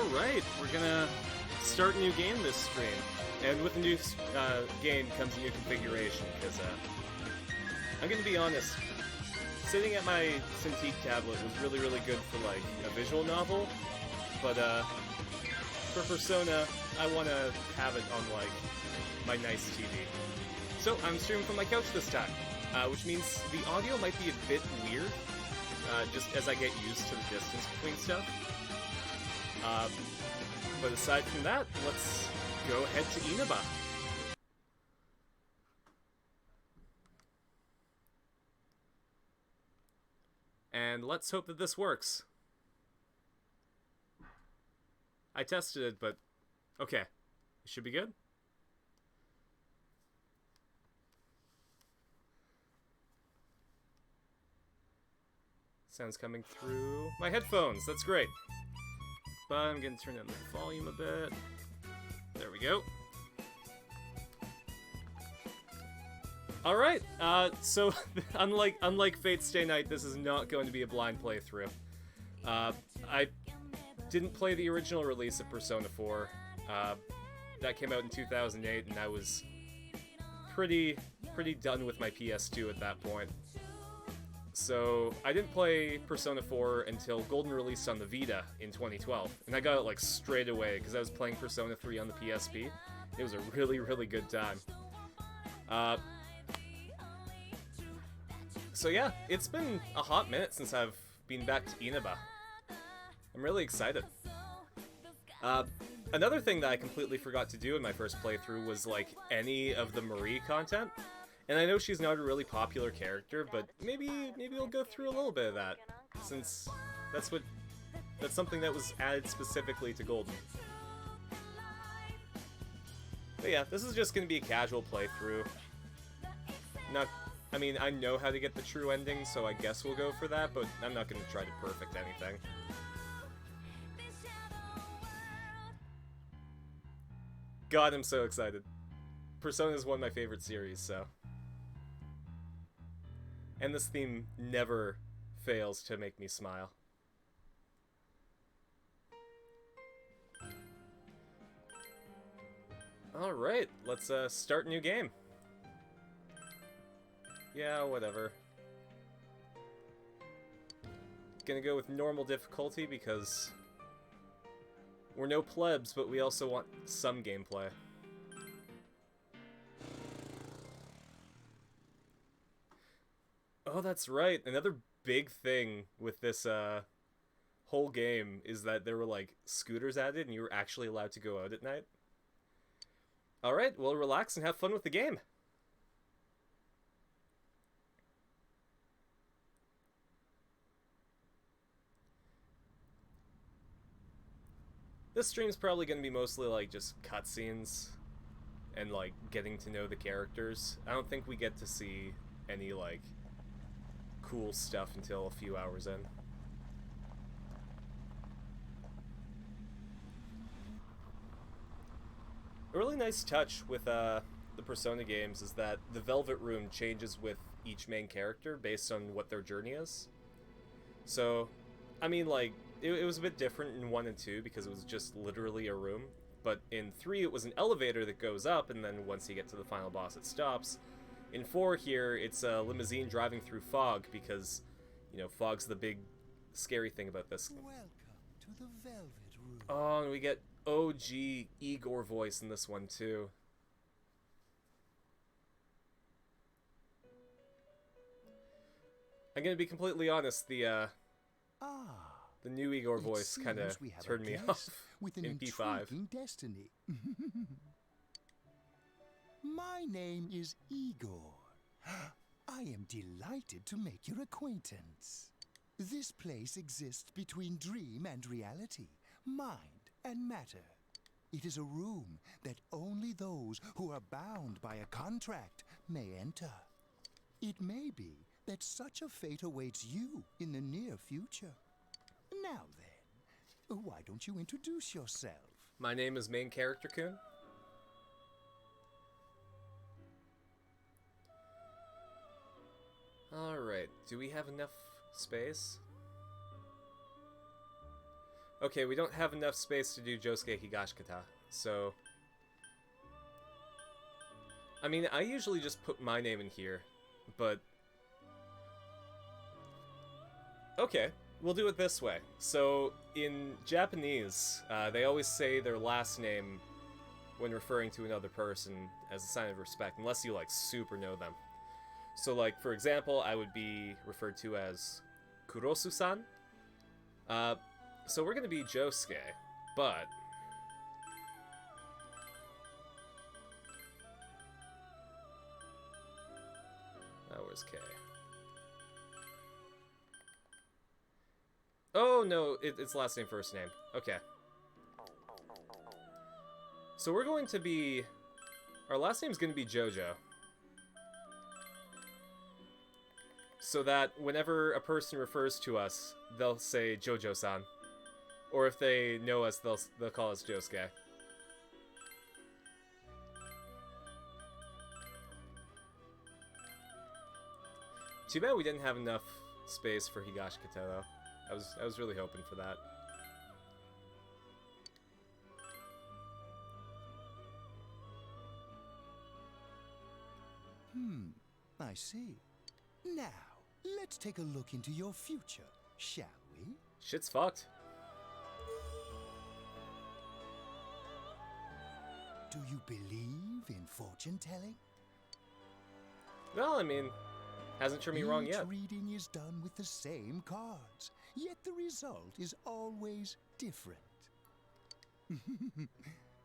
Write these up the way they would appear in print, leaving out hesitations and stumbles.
Alright, we're gonna start a new game this stream. And with a new game comes a new configuration, because, I'm gonna be honest, sitting at my Cintiq tablet was really, really good for, like, a visual novel, but, for Persona, I wanna have it on, like, my nice TV. So, I'm streaming from my couch this time, which means the audio might be a bit weird, just as I get used to the distance between stuff. But aside from that, let's go ahead to Inaba. And let's hope that this works. I tested it, but okay. It should be good. Sounds coming through my headphones. That's great. But I'm gonna turn down the volume a bit. There we go. Alright, so unlike Fate Stay Night, this is not going to be a blind playthrough. I didn't play the original release of Persona 4. That came out in 2008, and I was pretty done with my PS2 at that point. So, I didn't play Persona 4 until Golden released on the Vita in 2012, and I got it, like, straight away, because I was playing Persona 3 on the PSP. It was a really, really good time. So yeah, it's been a hot minute since I've been back to Inaba. I'm really excited. Another thing that I completely forgot to do in my first playthrough was, like, any of the Marie content. And I know she's not a really popular character, but maybe we'll go through a little bit of that, since that's something that was added specifically to Golden. But yeah, this is just gonna be a casual playthrough. I mean, I know how to get the true ending, so I guess we'll go for that, but I'm not gonna try to perfect anything. God, I'm so excited. Persona is one of my favorite series, so... And this theme never fails to make me smile. Alright, let's start a new game. Yeah, whatever. Gonna go with normal difficulty because we're no plebs, but we also want some gameplay. Oh, that's right. Another big thing with this whole game is that there were, like, scooters added and you were actually allowed to go out at night. Alright, well, relax and have fun with the game. This stream's probably going to be mostly, like, just cutscenes and, like, getting to know the characters. I don't think we get to see any, like, cool stuff until a few hours in. A really nice touch with the Persona games is that the Velvet Room changes with each main character based on what their journey is. So, I mean, like, it was a bit different in 1 and 2 because it was just literally a room, but in 3 it was an elevator that goes up, and then once you get to the final boss it stops. In 4 here, it's a limousine driving through fog because, you know, fog's the big scary thing about this. Welcome to the Velvet Room. Oh, and we get OG Igor voice in this one too. I'm gonna be completely honest, the new Igor voice kind of turned me off with an in P5. intriguing destiny. My name is Igor. I am delighted to make your acquaintance. This place exists between dream and reality, mind and matter. It is a room that only those who are bound by a contract may enter. It may be that such a fate awaits you in the near future. Now then, why don't you introduce yourself? My name is Main Character Kun. Alright, do we have enough space? Okay, we don't have enough space to do Josuke Higashikata, so... I mean, I usually just put my name in here, but... Okay, we'll do it this way. So, in Japanese, they always say their last name when referring to another person as a sign of respect, unless you, like, super know them. So, like, for example, I would be referred to as Kurosu-san. So we're gonna be Josuke, but... Oh, where's K? Oh, no, it's last name, first name. Okay. So we're going to be... Our last name's gonna be Jojo. So that whenever a person refers to us, they'll say Jojo-san. Or if they know us, they'll call us Josuke. Too bad we didn't have enough space for Higashikata, though. I was really hoping for that. I see. Now, let's take a look into your future, shall we? Shit's fucked. Do you believe in fortune-telling? Well, I mean, hasn't turned me wrong yet. Each reading is done with the same cards, yet the result is always different.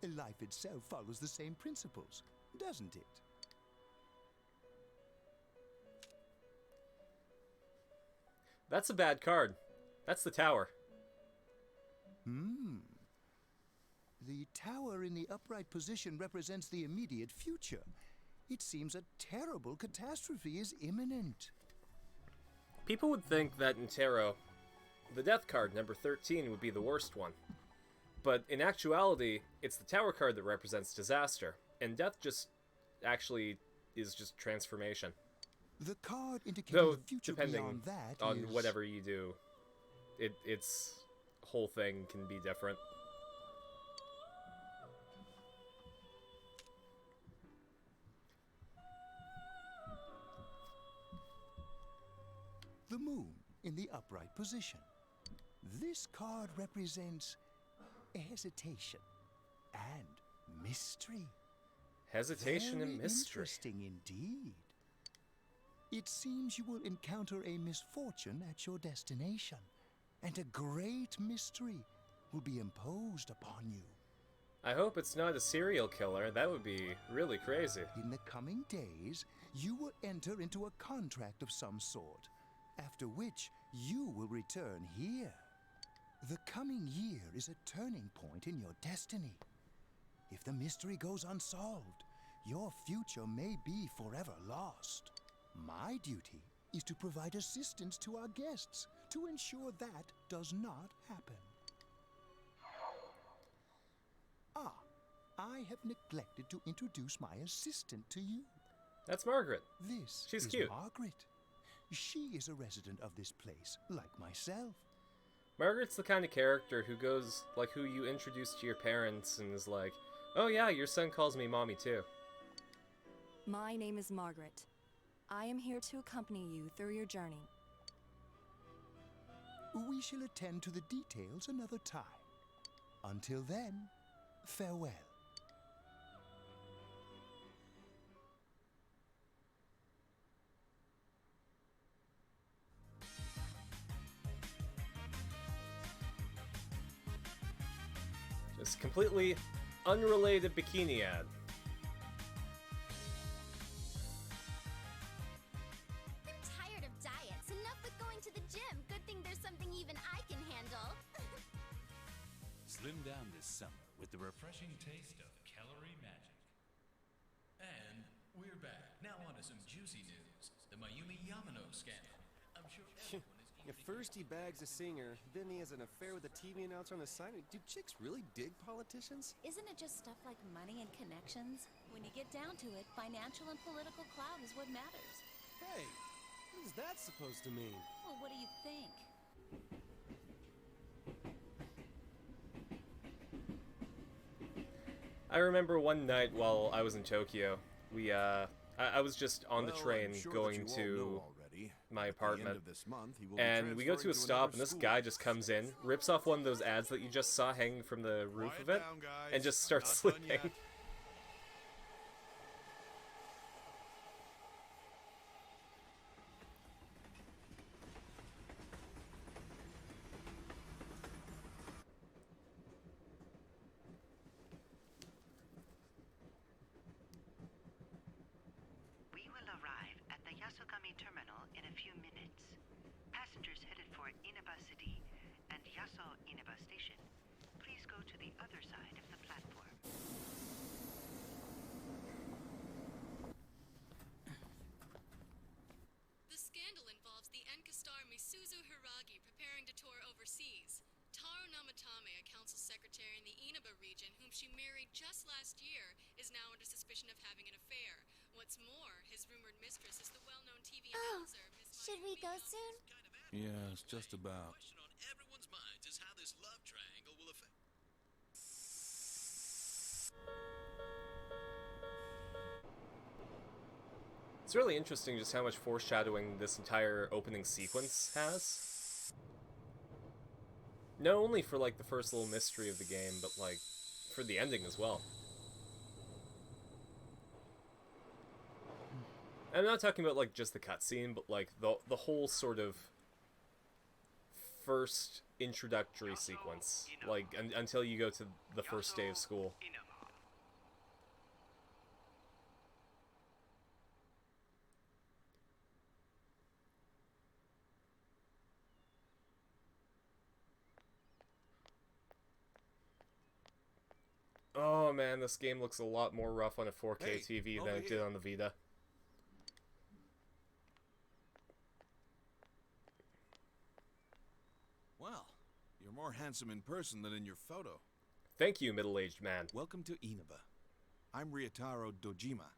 Life itself follows the same principles, doesn't it? That's a bad card. That's the tower. The tower in the upright position represents the immediate future. It seems a terrible catastrophe is imminent. People would think that in tarot, the death card, number 13, would be the worst one. But in actuality, it's the tower card that represents disaster, and death just actually is just transformation. The card indicating the future beyond that on is... whatever you do, its whole thing can be different. The moon in the upright position. This card represents hesitation and mystery. Hesitation and mystery. Interesting indeed. It seems you will encounter a misfortune at your destination, and a great mystery will be imposed upon you. I hope it's not a serial killer. That would be really crazy. In the coming days, you will enter into a contract of some sort, after which you will return here. The coming year is a turning point in your destiny. If the mystery goes unsolved, your future may be forever lost. My duty is to provide assistance to our guests to ensure that does not happen. Ah, I have neglected to introduce my assistant to you. That's Margaret. She's cute. Margaret. She is a resident of this place, like myself. Margaret's the kind of character who goes, like, who you introduce to your parents and is like, oh yeah, your son calls me mommy too. My name is Margaret. I am here to accompany you through your journey. We shall attend to the details another time. Until then, farewell. Just completely unrelated bikini ad. Slim down this summer with the refreshing taste of calorie magic. And we're back. Now on to some juicy news. The Mayumi Yamano scandal. I'm sure everyone is eager. If first he bags a singer, then he has an affair with a TV announcer on the side. Do chicks really dig politicians? Isn't it just stuff like money and connections? When you get down to it, financial and political clout is what matters. Hey, what is that supposed to mean? Well, what do you think? I remember one night while I was in Tokyo, I was just on the train going to my apartment, and we go to a stop, and this guy just comes in, rips off one of those ads that you just saw hanging from the roof of it, and just starts sleeping. We will arrive at the Yasogami terminal in a few minutes. Passengers headed for Inaba City and Yaso Inaba Station, please go to the other side of the platform. The scandal involves the Enka star Misuzu Hiragi preparing to tour overseas. Taro Namatame, a council secretary in the Inaba region whom she married just last year, is now under suspicion of having an affair. What's more, his rumored mistress is the well-known TV announcer, Miss should we Mayumi go Yamamoto. soon? Yes, just about. The question on everyone's minds is how this love triangle will affect. It's really interesting just how much foreshadowing this entire opening sequence has. Not only for, like, the first little mystery of the game, but, like, for the ending as well. I'm not talking about, like, just the cutscene, but, like, the whole sort of first introductory sequence. Like, until you go to the first day of school. Oh man, this game looks a lot more rough on a 4K Hey, TV over than it did here. on the Vita. Well, you're more handsome in person than in your photo. Thank you, middle-aged man. Welcome to Inaba. I'm Ryotaro Dojima.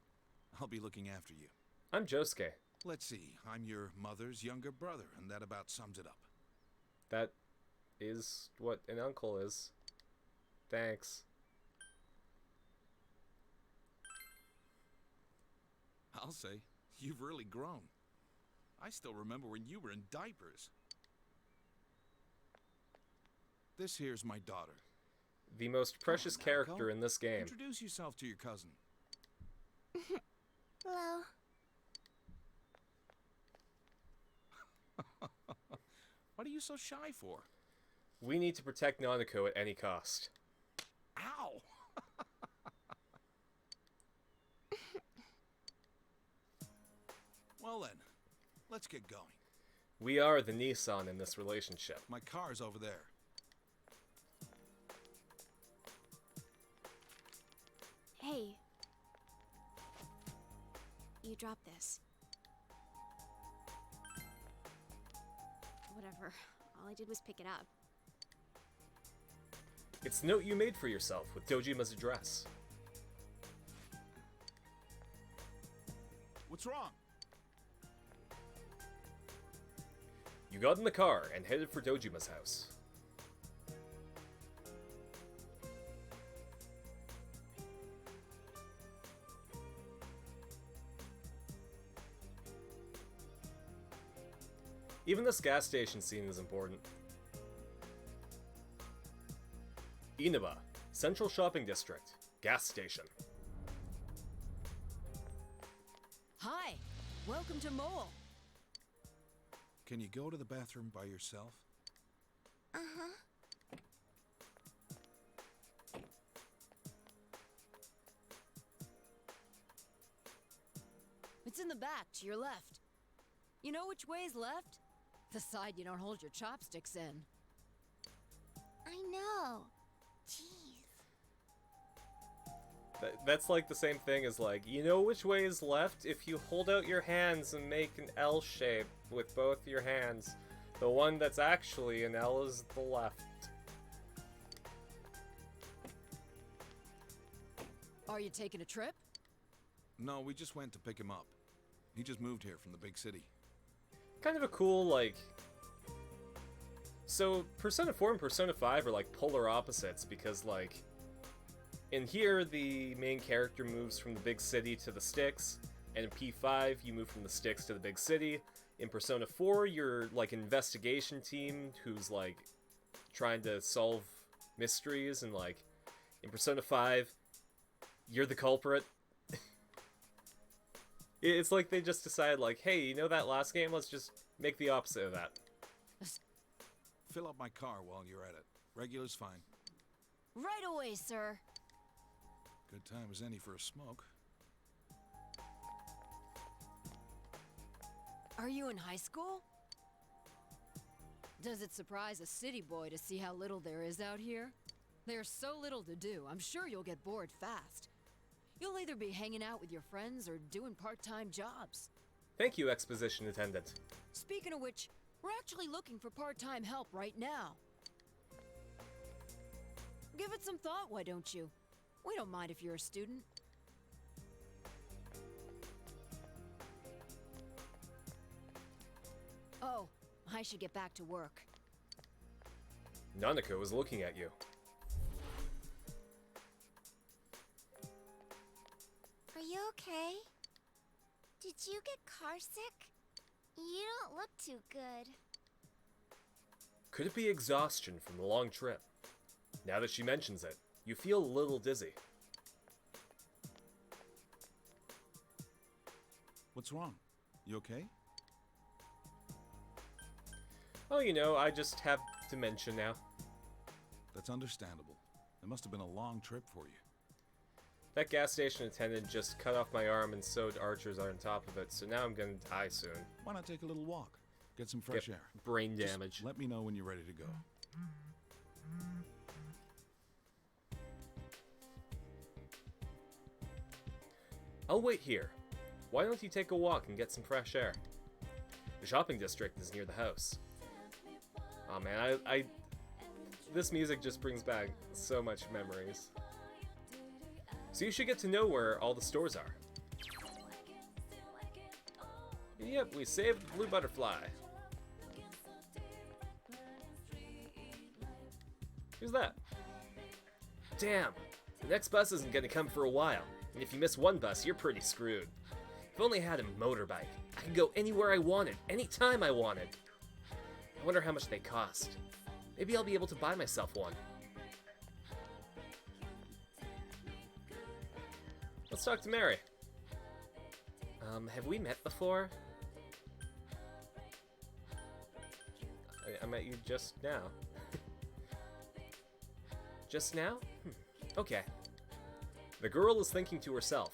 I'll be looking after you. I'm Josuke. Let's see, I'm your mother's younger brother, and that about sums it up. That is what an uncle is. Thanks. I'll say, you've really grown. I still remember when you were in diapers. This here's my daughter. The most precious Come on, character Naoko. in this game. Introduce yourself to your cousin. Hello. What are you so shy for? We need to protect Nanako at any cost. Ow! Well then, let's get going. We are the Nissan in this relationship. My car's over there. Hey. You dropped this. Whatever. All I did was pick it up. It's the note you made for yourself with Dojima's address. What's wrong? You got in the car and headed for Dojima's house. Even this gas station scene is important. Inaba, Central Shopping District, gas station. Hi, welcome to Mole. Can you go to the bathroom by yourself? Uh-huh. It's in the back, to your left. You know which way's left? The side you don't hold your chopsticks in. I know. Jeez. That's like the same thing as like, you know which way is left? If you hold out your hands and make an L shape with both your hands, the one that's actually an L is the left. Are you taking a trip? No, we just went to pick him up. He just moved here from the big city. Kind of a cool, like... So, Persona 4 and Persona 5 are like polar opposites because, like... In here, the main character moves from the big city to the sticks, and in P5, you move from the sticks to the big city. In Persona 4, you're like an investigation team who's like trying to solve mysteries, and like in Persona 5, you're the culprit. It's like they just decided like, hey, you know that last game? Let's just make the opposite of that. Fill up my car while you're at it. Regular's fine. Right away, sir. Good time as any for a smoke. Are you in high school? Does it surprise a city boy to see how little there is out here? There's so little to do, I'm sure you'll get bored fast. You'll either be hanging out with your friends or doing part-time jobs. Thank you, exposition attendant. Speaking of which, we're actually looking for part-time help right now. Give it some thought, why don't you? We don't mind if you're a student. Oh, I should get back to work. Nanako is looking at you. Are you okay? Did you get car sick? You don't look too good. Could it be exhaustion from the long trip? Now that she mentions it, you feel a little dizzy. What's wrong? You okay? Oh, you know, I just have dementia now. That's understandable. It must have been a long trip for you. That gas station attendant just cut off my arm and sewed archers on top of it, so now I'm gonna die soon. Why not take a little walk? Get some fresh air. Brain damage. Just let me know when you're ready to go. I'll wait here. Why don't you take a walk and get some fresh air? The shopping district is near the house. Oh man, this music just brings back so much memories. So you should get to know where all the stores are. Yep, we saved the blue butterfly. Who's that? Damn, the next bus isn't gonna come for a while. And if you miss one bus, you're pretty screwed. If only I had a motorbike, I could go anywhere I wanted, anytime I wanted. I wonder how much they cost. Maybe I'll be able to buy myself one. Let's talk to Mary. Have we met before? I met you just now. Just now? Okay. The girl is thinking to herself.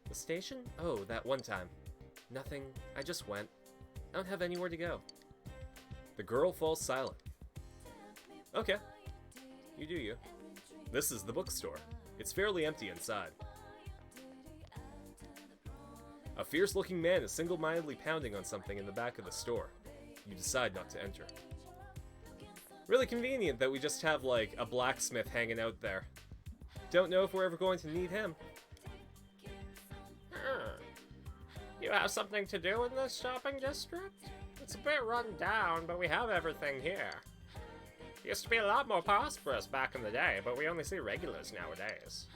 The station? Oh, that one time. Nothing. I just went. I don't have anywhere to go. The girl falls silent. Okay. You do you. This is the bookstore. It's fairly empty inside. A fierce-looking man is single-mindedly pounding on something in the back of the store. You decide not to enter. Really convenient that we just have, like, a blacksmith hanging out there. Don't know if we're ever going to need him. You have something to do in this shopping district? It's a bit run down, but we have everything here. Used to be a lot more prosperous back in the day, but we only see regulars nowadays.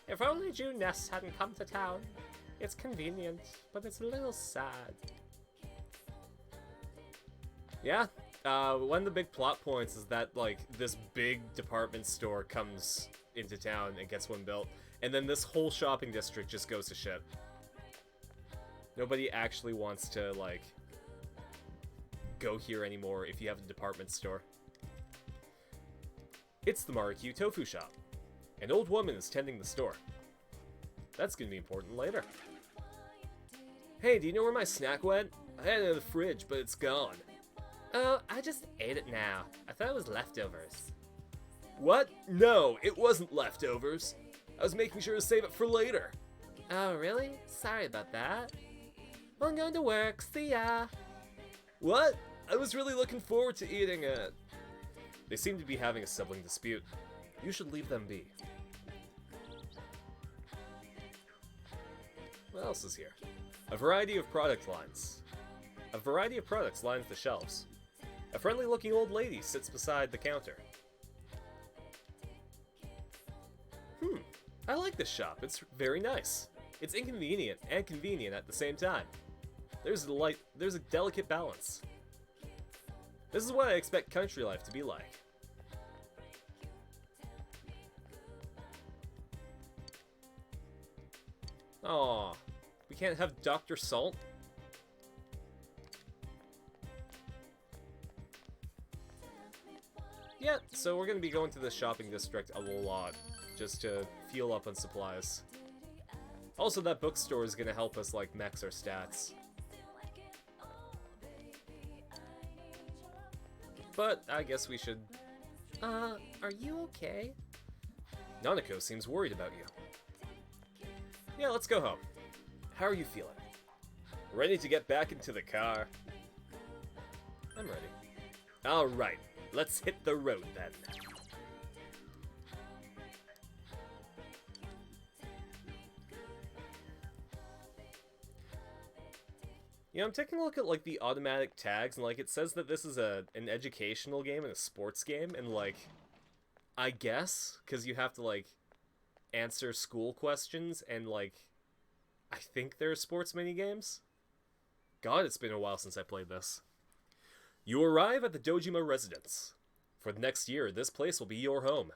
If only June Ness hadn't come to town. It's convenient, but it's a little sad. Yeah, one of the big plot points is that, like, this big department store comes into town and gets one built, and then this whole shopping district just goes to shit. Nobody actually wants to, like, go here anymore if you have a department store. It's the Marikyu Tofu Shop. An old woman is tending the store. That's gonna be important later. Hey, do you know where my snack went? I had it in the fridge, but it's gone. Oh, I just ate it now. I thought it was leftovers. What? No, it wasn't leftovers. I was making sure to save it for later. Oh, really? Sorry about that. Well, I'm going to work. See ya. What? I was really looking forward to eating it. They seem to be having a sibling dispute. You should leave them be. What else is here? A variety of product lines. A variety of products lines the shelves. A friendly-looking old lady sits beside the counter. I like this shop. It's very nice. It's inconvenient and convenient at the same time. There's a delicate balance. This is what I expect country life to be like. Aw, we can't have Dr. Salt? Yeah, so we're gonna be going to the shopping district a lot, just to fuel up on supplies. Also, that bookstore is gonna help us, like, max our stats. But I guess we should... are you okay? Nanako seems worried about you. Yeah, let's go home. How are you feeling? Ready to get back into the car? I'm ready. Alright, let's hit the road then. You know, I'm taking a look at, like, the automatic tags, and, like, it says that this is an educational game and a sports game, and, like, I guess, because you have to, like, answer school questions, and, like, I think there are sports minigames? God, it's been a while since I played this. You arrive at the Dojima residence. For the next year, this place will be your home.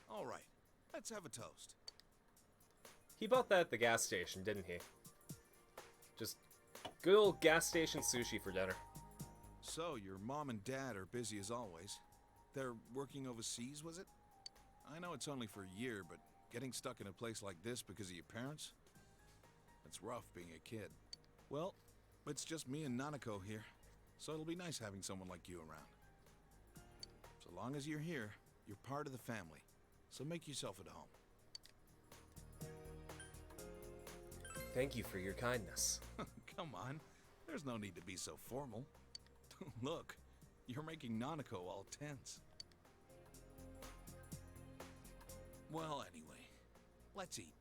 All right, let's have a toast. He bought that at the gas station, didn't he? Just good old gas station sushi for dinner. So, your mom and dad are busy as always. They're working overseas, was it? I know it's only for a year, but getting stuck in a place like this because of your parents? It's rough being a kid. Well, it's just me and Nanako here, so it'll be nice having someone like you around. So long as you're here, you're part of the family, so make yourself at home. Thank you for your kindness. Come on, there's no need to be so formal. Look, you're making Nanako all tense. Well, anyway, let's eat.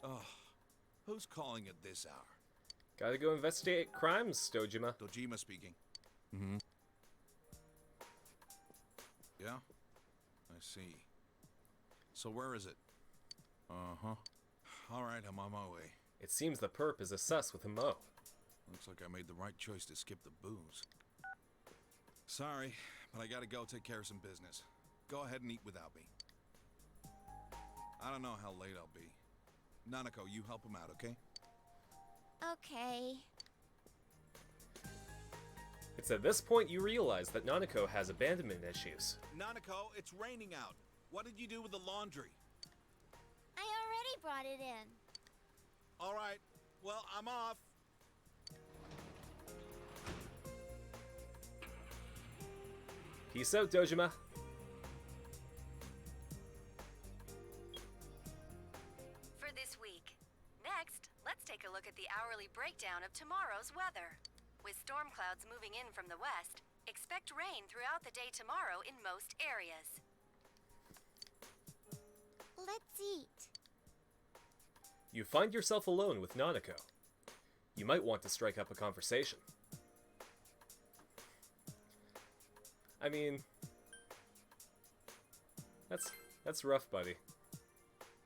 Oh, who's calling at this hour? Gotta go investigate crimes, Dojima. Dojima speaking. Mm-hmm. Yeah? I see. So where is it? Uh-huh. All right, I'm on my way. It seems the perp is a sus with a mo. Looks like I made the right choice to skip the booze. Sorry, but I gotta go take care of some business. Go ahead and eat without me. I don't know how late I'll be. Nanako, you help him out, okay? Okay. It's at this point you realize that Nanako has abandonment issues. Nanako, it's raining out. What did you do with the laundry? I already brought it in. All right, well, I'm off. Peace out, Dojima. For this week. Next, let's take a look at the hourly breakdown of tomorrow's weather. With storm clouds moving in from the west, expect rain throughout the day tomorrow in most areas. Let's eat. You find yourself alone with Nanako. You might want to strike up a conversation. I mean, that's rough, buddy.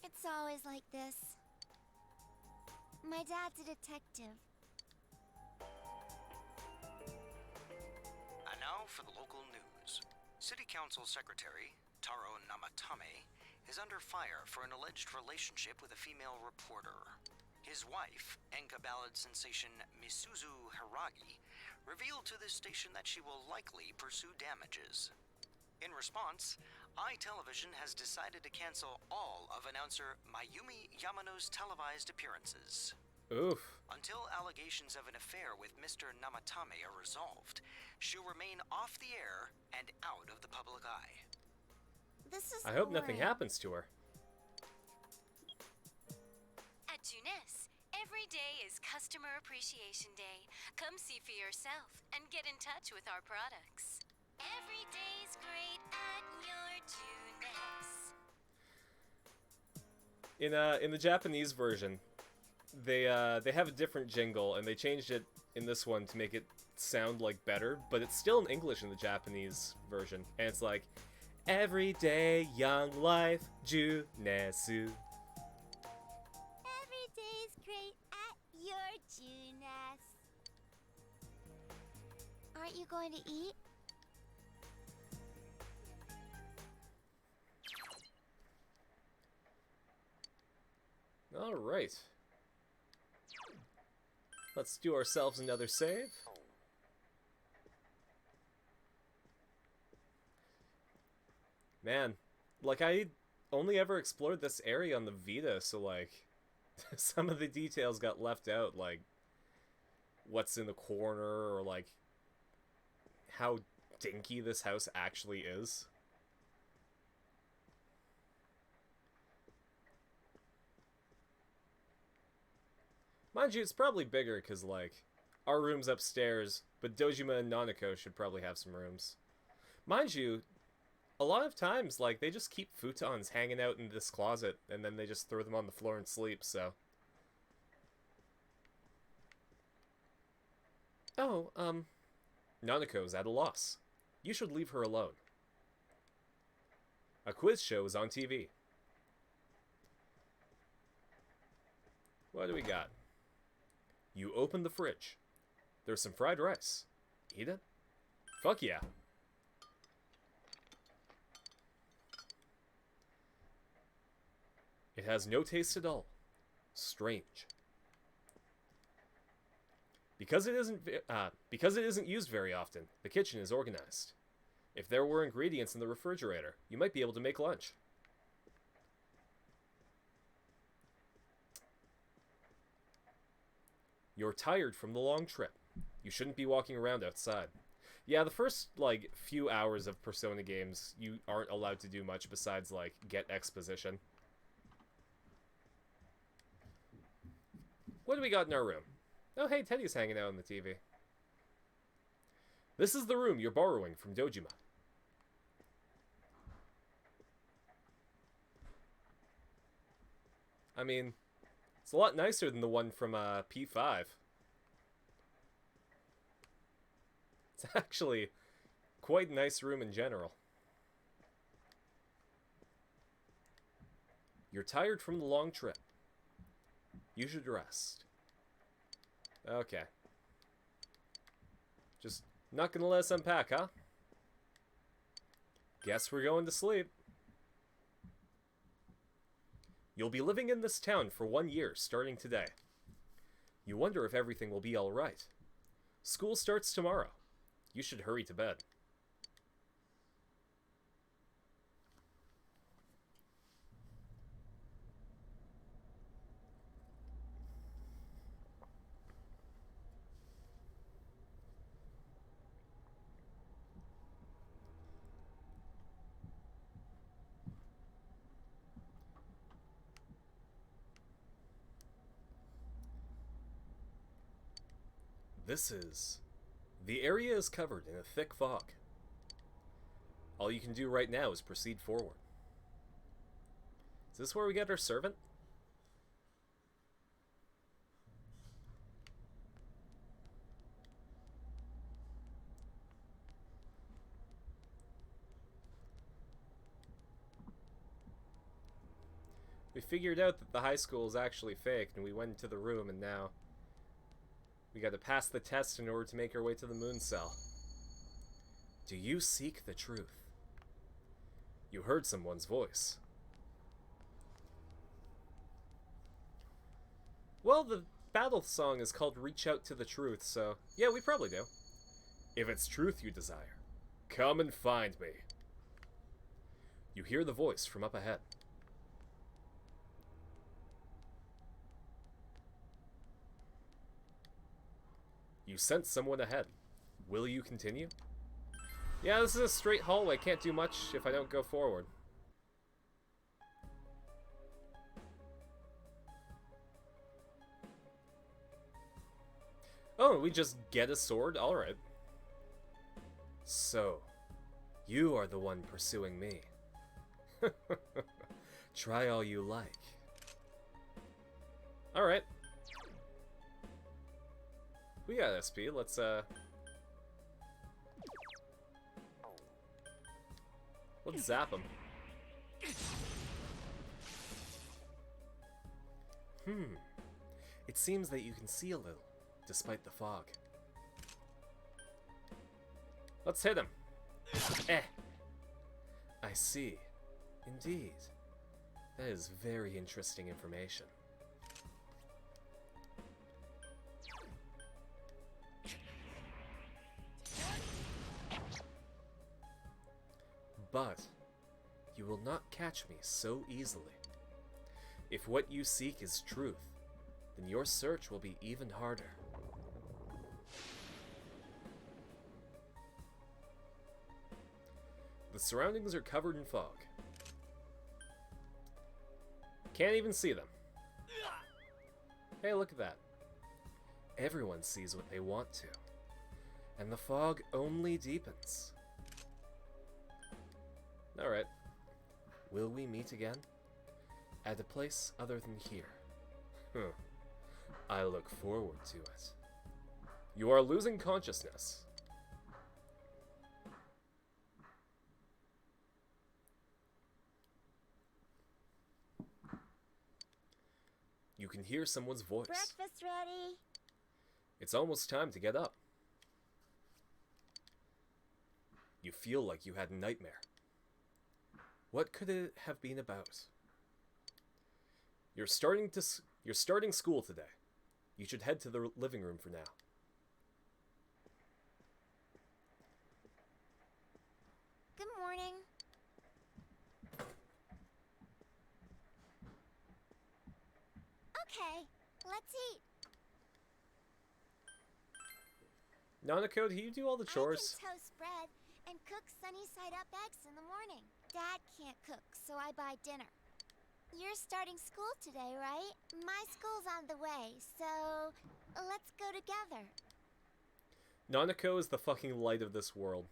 It's always like this. My dad's a detective. And now for the local news. City Council Secretary Taro Namatame is under fire for an alleged relationship with a female reporter. His wife, Enka ballad sensation Misuzu Hiragi, revealed to this station that she will likely pursue damages. In response, iTelevision has decided to cancel all of announcer Mayumi Yamano's televised appearances. Oof. Until allegations of an affair with Mr. Namatame are resolved, she'll remain off the air and out of the public eye. This is I hope boring. nothing happens to her. At Tunis, every day is Customer Appreciation Day. Come see for yourself and get in touch with our products. Every day's great at your Tunis. In the Japanese version, they have a different jingle, and they changed it in this one to make it sound like better, but it's still in English in the Japanese version, and it's like, everyday young life, Junesu. Every day's great at your Tunis. Aren't you going to eat? Alright. Let's do ourselves another save. Man, like, I only ever explored this area on the Vita, so, like, some of the details got left out, like, what's in the corner, or, like, how dinky this house actually is. Mind you, it's probably bigger, because, like, our room's upstairs, but Dojima and Nanako should probably have some rooms. Mind you, a lot of times, like, they just keep futons hanging out in this closet, and then they just throw them on the floor and sleep, so... Oh, Nanako's at a loss. You should leave her alone. A quiz show is on TV. What do we got? You open the fridge. There's some fried rice. Eat it? Fuck yeah. It has no taste at all. Strange. Because it isn't used very often, the kitchen is organized. If there were ingredients in the refrigerator, you might be able to make lunch. You're tired from the long trip. You shouldn't be walking around outside. Yeah, the first, like, few hours of Persona games, you aren't allowed to do much besides, like, get exposition. What do we got in our room? Oh, hey, Teddy's hanging out on the TV. This is the room you're borrowing from Dojima. I mean, it's a lot nicer than the one from P5. It's actually quite a nice room in general. You're tired from the long trip. You should rest. Okay. Just not gonna let us unpack, huh? Guess we're going to sleep. You'll be living in this town for 1 year, starting today. You wonder if everything will be alright. School starts tomorrow. You should hurry to bed. The area is covered in a thick fog. All you can do right now is proceed forward. Is this where we get our servant? We figured out that the high school is actually fake, and we went into the room, and now we gotta pass the test in order to make our way to the moon cell. Do you seek the truth? You heard someone's voice. Well, the battle song is called Reach Out to the Truth, so yeah, we probably do. If it's truth you desire, come and find me. You hear the voice from up ahead. You sense someone ahead. Will you continue? Yeah, this is a straight hallway. Can't do much if I don't go forward. Oh, we just get a sword? Alright. So, You are the one pursuing me. Try all you like. Alright. We got SP, let's zap him. It seems that you can see a little, despite the fog. Let's hit him. I see. Indeed. That is very interesting information. But you will not catch me so easily. If what you seek is truth, then your search will be even harder. The surroundings are covered in fog. Can't even see them. Hey, look at that. Everyone sees what they want to, and the fog only deepens. Alright. Will we meet again? At a place other than here? I look forward to it. You are losing consciousness. You can hear someone's voice. Breakfast ready. It's almost time to get up. You feel like you had a nightmare. What could it have been about? You're starting school today. You should head to the living room for now. Good morning. Okay, let's eat. Nanako, do you do all the chores? I can toast bread and cook sunny-side-up eggs in the morning. Dad can't cook, so I buy dinner. You're starting school today, right? My school's on the way, so let's go together. Nanako is the fucking light of this world.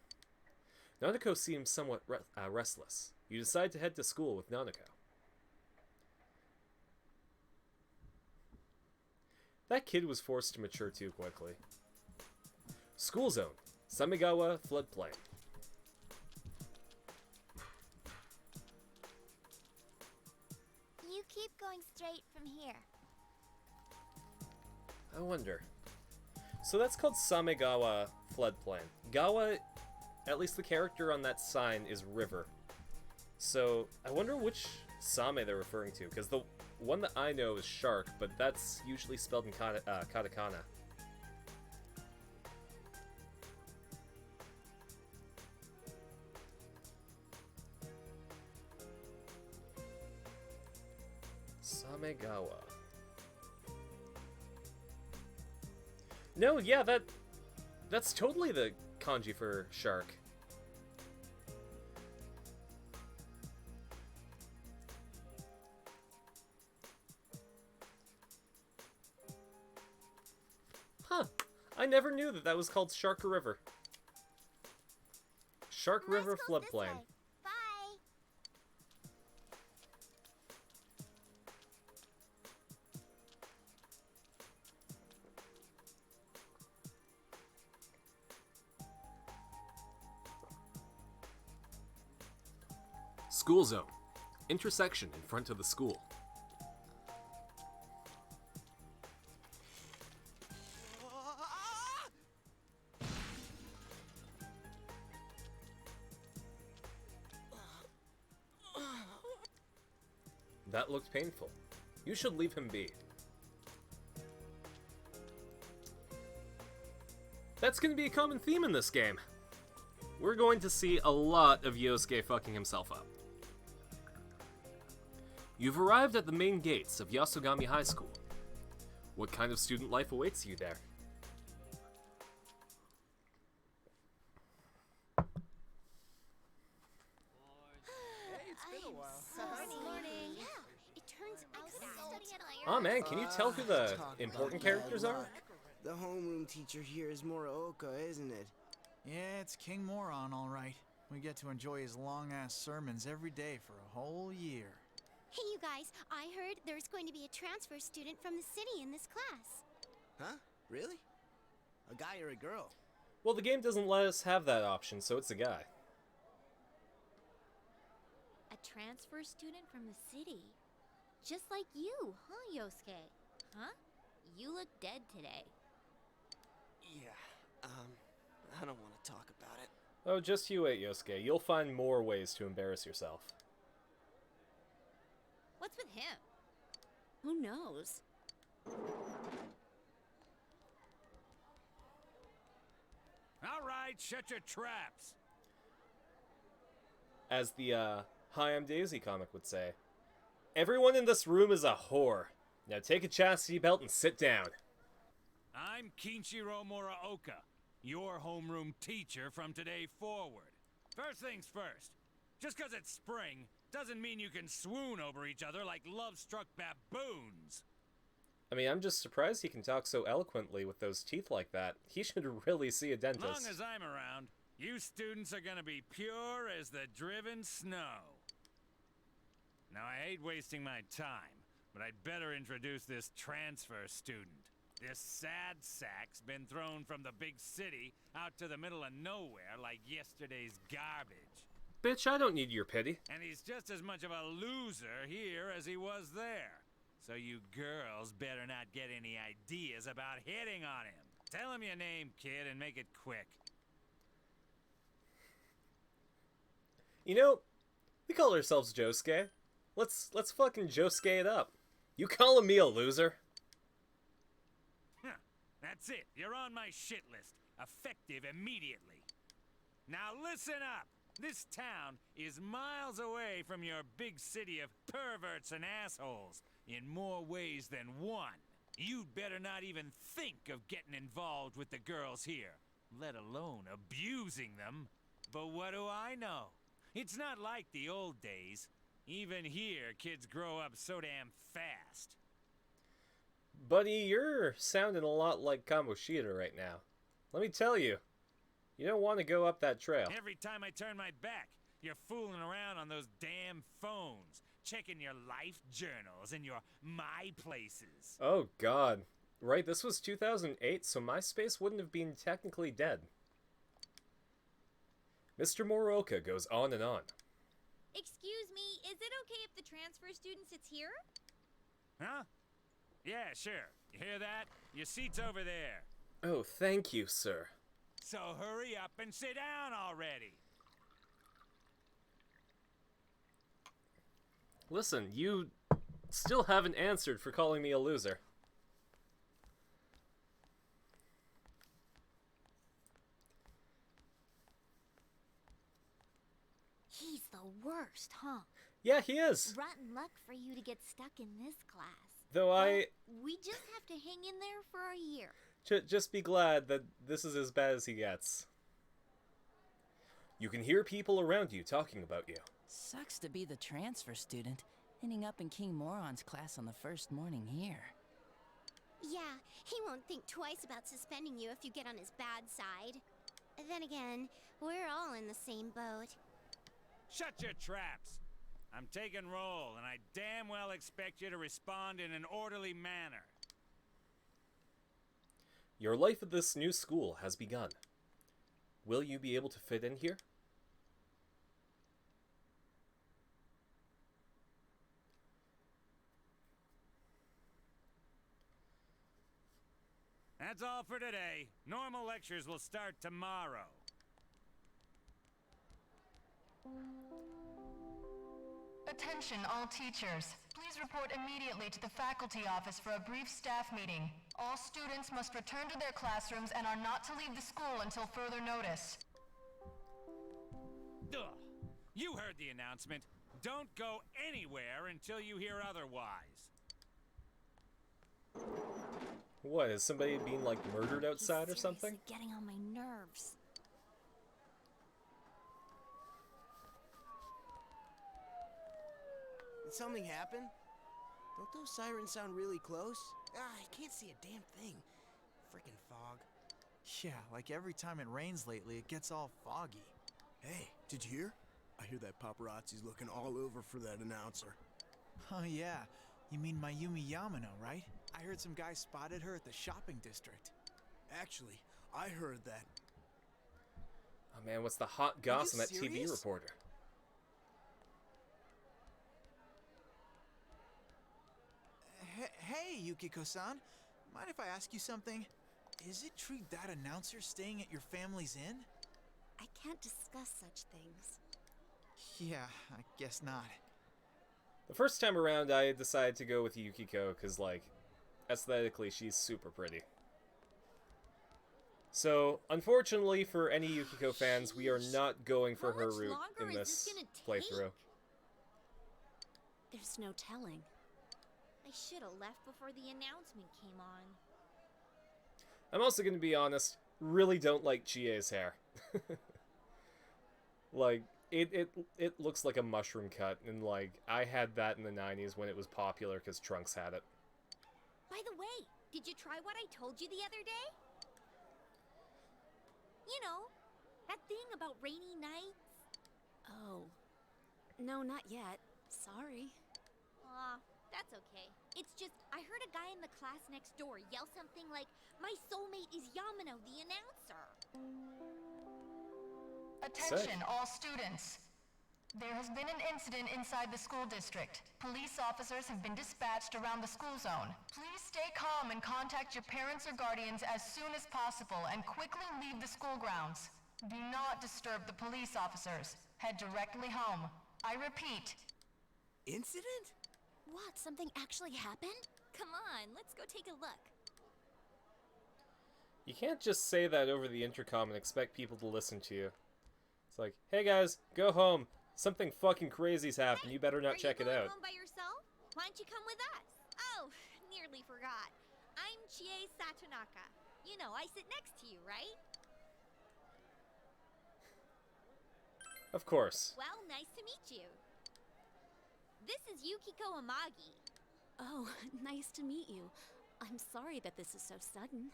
Nanako seems somewhat restless. You decide to head to school with Nanako. That kid was forced to mature too quickly. School zone. Samigawa floodplain. You keep going straight from here. I wonder. So that's called Samegawa floodplain. Gawa, at least the character on that sign, is river. So I wonder which Same they're referring to, because the one that I know is shark, but that's usually spelled in katakana. Samegawa. No, yeah, that's totally the kanji for shark. Huh. I never knew that was called Shark River. Shark River floodplain. Bye. School zone. Intersection in front of the school. That looked painful. You should leave him be. That's going to be a common theme in this game. We're going to see a lot of Yosuke fucking himself up. You've arrived at the main gates of Yasogami High School. What kind of student life awaits you there? Oh man, can you tell who the important characters are? The homeroom teacher here is Morooka, isn't it? Yeah, it's King Moron, all right. We get to enjoy his long-ass sermons every day for a whole year. Hey, you guys, I heard there's going to be a transfer student from the city in this class. Huh? Really? A guy or a girl? Well, the game doesn't let us have that option, so it's a guy. A transfer student from the city? Just like you, huh, Yosuke? Huh? You look dead today. Yeah, I don't want to talk about it. Oh, just you wait, Yosuke. You'll find more ways to embarrass yourself. What's with him? Who knows? All right, shut your traps. As the, Hi, I'm Daisy comic would say, everyone in this room is a whore. Now take a chastity belt and sit down. I'm Kinshiro Muraoka, your homeroom teacher from today forward. First things first, just 'cause it's spring doesn't mean you can swoon over each other like love-struck baboons. I mean, I'm just surprised he can talk so eloquently with those teeth like that. He should really see a dentist. As long as I'm around, you students are gonna be pure as the driven snow. Now, I hate wasting my time, but I'd better introduce this transfer student. This sad sack's been thrown from the big city out to the middle of nowhere like yesterday's garbage. Bitch, I don't need your pity. And he's just as much of a loser here as he was there. So you girls better not get any ideas about hitting on him. Tell him your name, kid, and make it quick. You know, we call ourselves Josuke. Let's fucking Josuke it up. You calling me a loser? Huh, that's it. You're on my shit list. Effective immediately. Now listen up. This town is miles away from your big city of perverts and assholes in more ways than one. You'd better not even think of getting involved with the girls here, let alone abusing them. But what do I know? It's not like the old days. Even here, kids grow up so damn fast. Buddy, you're sounding a lot like Kamoshida right now. Let me tell you, you don't want to go up that trail. Every time I turn my back, you're fooling around on those damn phones, checking your life journals and your My Places. Oh god. Right, this was 2008, so MySpace wouldn't have been technically dead. Mr. Moroka goes on and on. Excuse me, is it okay if the transfer student sits here? Huh? Yeah, sure. You hear that? Your seat's over there. Oh, thank you, sir. So hurry up and sit down already. Listen, you still haven't answered for calling me a loser. He's the worst, huh? Yeah, he is. Rotten luck for you to get stuck in this class. Though We just have to hang in there for a year. Just be glad that this is as bad as he gets. You can hear people around you talking about you. Sucks to be the transfer student, ending up in King Moron's class on the first morning here. Yeah, he won't think twice about suspending you if you get on his bad side. Then again, we're all in the same boat. Shut your traps. I'm taking roll, and I damn well expect you to respond in an orderly manner. Your life at this new school has begun. Will you be able to fit in here? That's all for today. Normal lectures will start tomorrow. Attention all teachers. Please report immediately to the faculty office for a brief staff meeting. All students must return to their classrooms and are not to leave the school until further notice. Ugh. You heard the announcement. Don't go anywhere until you hear otherwise. What, is somebody being, like, murdered outside or something? He's getting on my nerves. Did something happen? Don't those sirens sound really close? I can't see a damn thing. Frickin' fog. Yeah, like every time it rains lately, it gets all foggy. Hey, did you hear? I hear that paparazzi's looking all over for that announcer. Oh yeah, you mean Mayumi Yamano, right? I heard some guy spotted her at the shopping district. Actually, I heard that. Oh man, what's the hot goss on that TV reporter? Hey, Yukiko-san. Mind if I ask you something? Is it true that announcer's staying at your family's inn? I can't discuss such things. Yeah, I guess not. The first time around, I decided to go with Yukiko because, like, aesthetically, she's super pretty. So, unfortunately for any Yukiko fans, we are not going for her route in this playthrough. There's no telling. I should have left before the announcement came on. I'm also going to be honest, really don't like Chie's hair. Like, it looks like a mushroom cut, and like, I had that in the 90s when it was popular because Trunks had it. By the way, did you try what I told you the other day? You know, that thing about rainy nights? Oh. No, not yet. Sorry. Aw, that's okay. It's just, I heard a guy in the class next door yell something like, "My soulmate is Yamano, the announcer." Attention, all students. There has been an incident inside the school district. Police officers have been dispatched around the school zone. Please stay calm and contact your parents or guardians as soon as possible and quickly leave the school grounds. Do not disturb the police officers. Head directly home. I repeat. Incident? What? Something actually happened? Come on, let's go take a look. You can't just say that over the intercom and expect people to listen to you. It's like, hey guys, go home. Something fucking crazy's happened. Hey, you better not check it out. Are you going home by yourself? Why don't you come with us? Oh, nearly forgot. I'm Chie Satonaka. You know, I sit next to you, right? Of course. Well, nice to meet you. This is Yukiko Amagi. Oh, nice to meet you. I'm sorry that this is so sudden.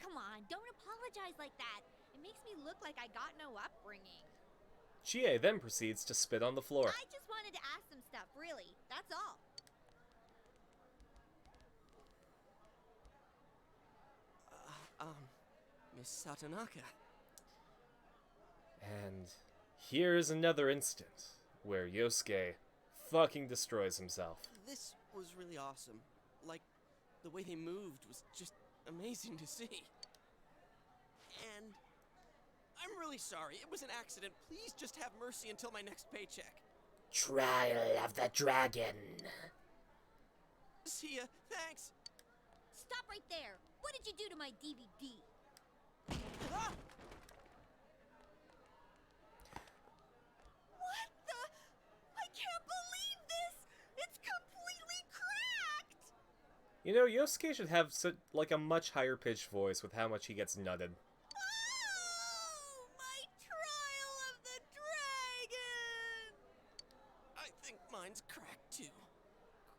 Come on, don't apologize like that. It makes me look like I got no upbringing. Chie then proceeds to spit on the floor. I just wanted to ask some stuff, really. That's all. Miss Satonaka. And here's another instant where Yosuke fucking destroys himself. This was really awesome. Like, the way they moved was just amazing to see. And I'm really sorry. It was an accident. Please just have mercy until my next paycheck. Trial of the Dragon. See ya. Thanks. Stop right there. What did you do to my DVD? Ah! What the? I can't believe this! It's completely cracked! You know, Yosuke should have like a much higher pitched voice with how much he gets nutted. Oh, my trial of the dragon! I think mine's cracked too.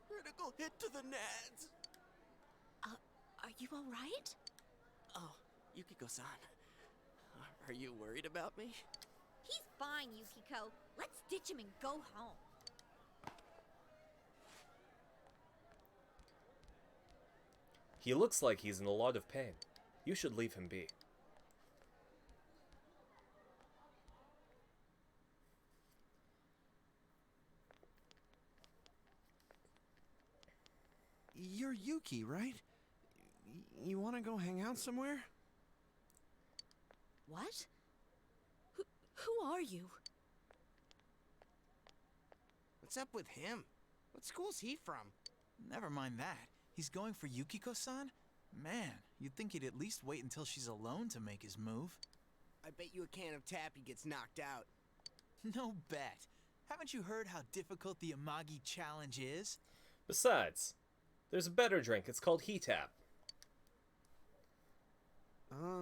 Critical hit to the nads. Are you alright? Oh, Yukiko-san. Are you worried about me? He's fine, Yukiko. Let's ditch him and go home. He looks like he's in a lot of pain. You should leave him be. You're Yuki, right? You want to go hang out somewhere? What? Who are you? What's up with him? What school's he from? Never mind that. He's going for Yukiko-san? Man, you'd think he'd at least wait until she's alone to make his move. I bet you a can of tappy gets knocked out. No bet. Haven't you heard how difficult the Amagi challenge is? Besides, there's a better drink. It's called Heat-Tap.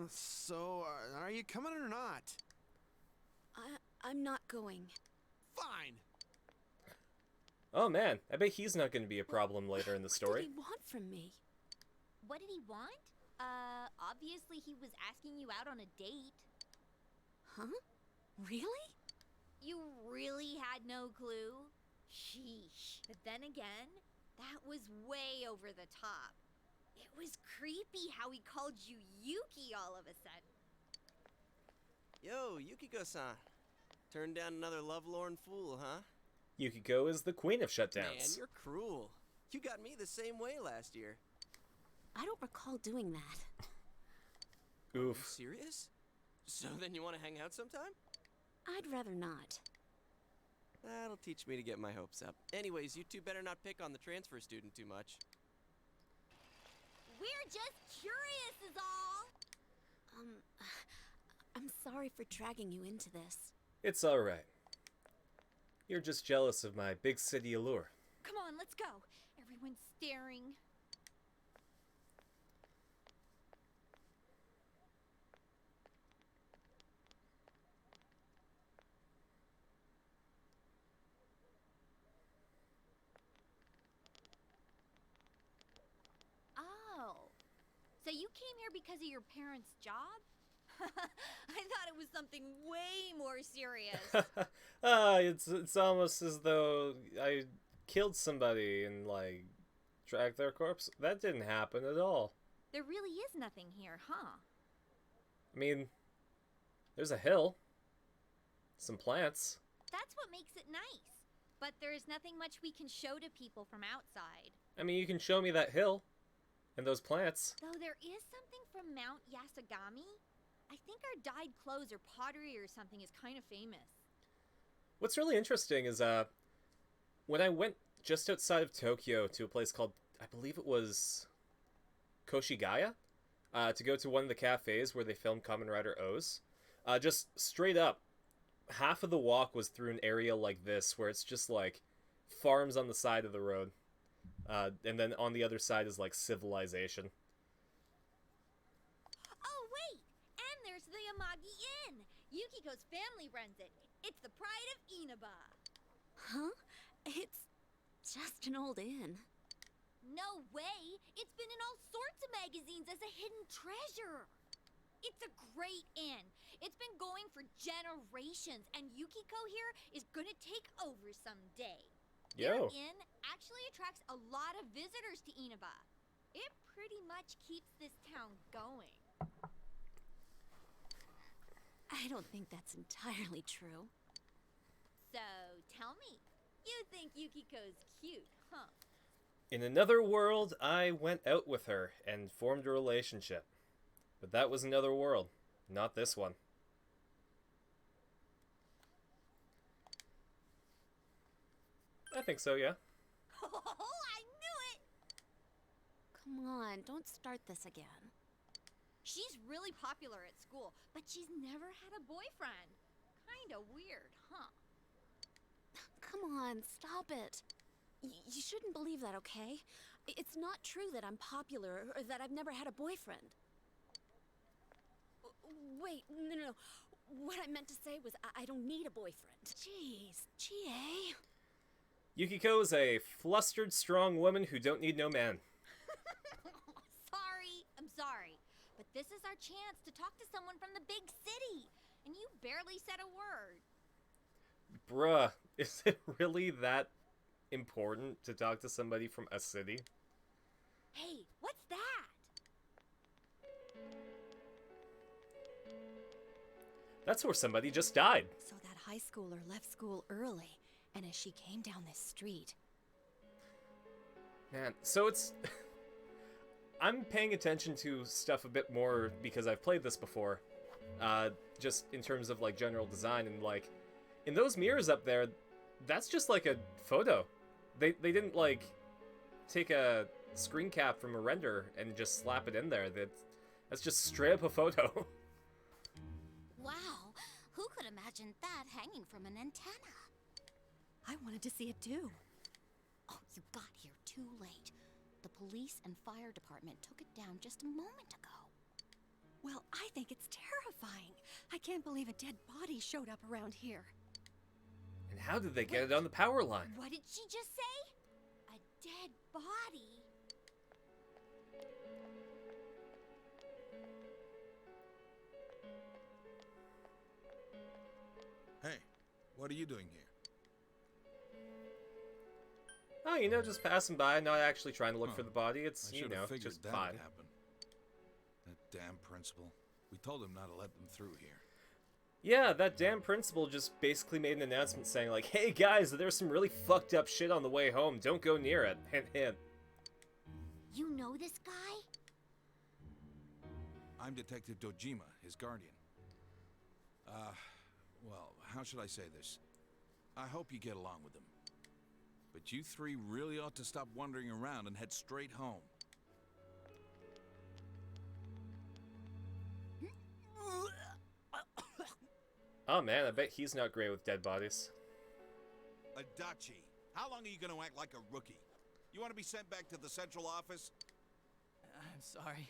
So, are you coming or not? I'm not going. Fine. Oh man, I bet he's not going to be a problem later in the story. What did he want from me? What did he want? Obviously he was asking you out on a date. Huh? Really? You really had no clue? Sheesh. But then again, that was way over the top. It was creepy how he called you Yuki all of a sudden. Yo, Yukiko-san. Turned down another lovelorn fool, huh? Yukiko is the queen of shutdowns. Man, you're cruel. You got me the same way last year. I don't recall doing that. Are you Oof. serious? So then you want to hang out sometime? I'd rather not. That'll teach me to get my hopes up. Anyways, you two better not pick on the transfer student too much. We're just curious is all. I'm sorry for dragging you into this. It's alright. You're just jealous of my big city allure. Come on, let's go. Everyone's staring. Oh. So you came here because of your parents' job? I thought it was something way more serious. It's almost as though I killed somebody and, like, dragged their corpse. That didn't happen at all. There really is nothing here, huh? I mean, there's a hill. Some plants. That's what makes it nice. But there's nothing much we can show to people from outside. I mean, you can show me that hill. And those plants. Though there is something from Mount Yasugami. I think our dyed clothes or pottery or something is kind of famous. What's really interesting is, when I went just outside of Tokyo to a place called, I believe it was Koshigaya, to go to one of the cafes where they filmed Kamen Rider O's, just straight up, half of the walk was through an area like this, where it's just, like, farms on the side of the road. And then on the other side is, like, civilization. Oh, wait! And there's the Amagi Inn! Yukiko's family runs it. It's the pride of Inaba. Huh? It's just an old inn. No way! It's been in all sorts of magazines as a hidden treasure. It's a great inn. It's been going for generations, and Yukiko here is gonna take over someday. Their Yo. inn actually attracts a lot of visitors to Inaba. It pretty much keeps this town going. I don't think that's entirely true. So, tell me, you think Yukiko's cute, huh? In another world, I went out with her and formed a relationship. But that was another world, not this one. I think so, yeah. Oh, I knew it! Come on, don't start this again. She's really popular at school, but she's never had a boyfriend. Kinda weird, huh? Come on, stop it. You shouldn't believe that, okay? It's not true that I'm popular or that I've never had a boyfriend. Wait, no. What I meant to say was I don't need a boyfriend. Jeez, GA. Yukiko is a flustered, strong woman who don't need no man. I'm sorry. But this is our chance to talk to someone from the big city. And you barely said a word. Bruh, is it really that important to talk to somebody from a city? Hey, what's that? That's where somebody just died. So that high schooler left school early, and as she came down this street... Man, so it's... I'm paying attention to stuff a bit more because I've played this before. Just in terms of, like, general design, and, like, in those mirrors up there, that's just, like, a photo. They didn't, like, take a screen cap from a render and just slap it in there. That's just straight up a photo. Wow, who could imagine that hanging from an antenna? I wanted to see it too. Oh, you got here too late. The police and fire department took it down just a moment ago. Well, I think it's terrifying. I can't believe a dead body showed up around here. And how did they get it on the power line? What did she just say? A dead body? Hey, What are you doing here? Oh, you know, just passing by, not actually trying to look Huh. for the body. It's, I you should've know, figured just that fine. would happen. That damn principal. We told him not to let them through here. Yeah, that damn principal just basically made an announcement saying, like, hey guys, there's some really fucked up shit on the way home. Don't go near it. Hint, hint. You know this guy? I'm Detective Dojima, his guardian. Well, how should I say this? I hope you get along with him. But you three really ought to stop wandering around and head straight home. Oh man, I bet he's not great with dead bodies. Adachi, how long are you going to act like a rookie? You want to be sent back to the central office? I'm sorry.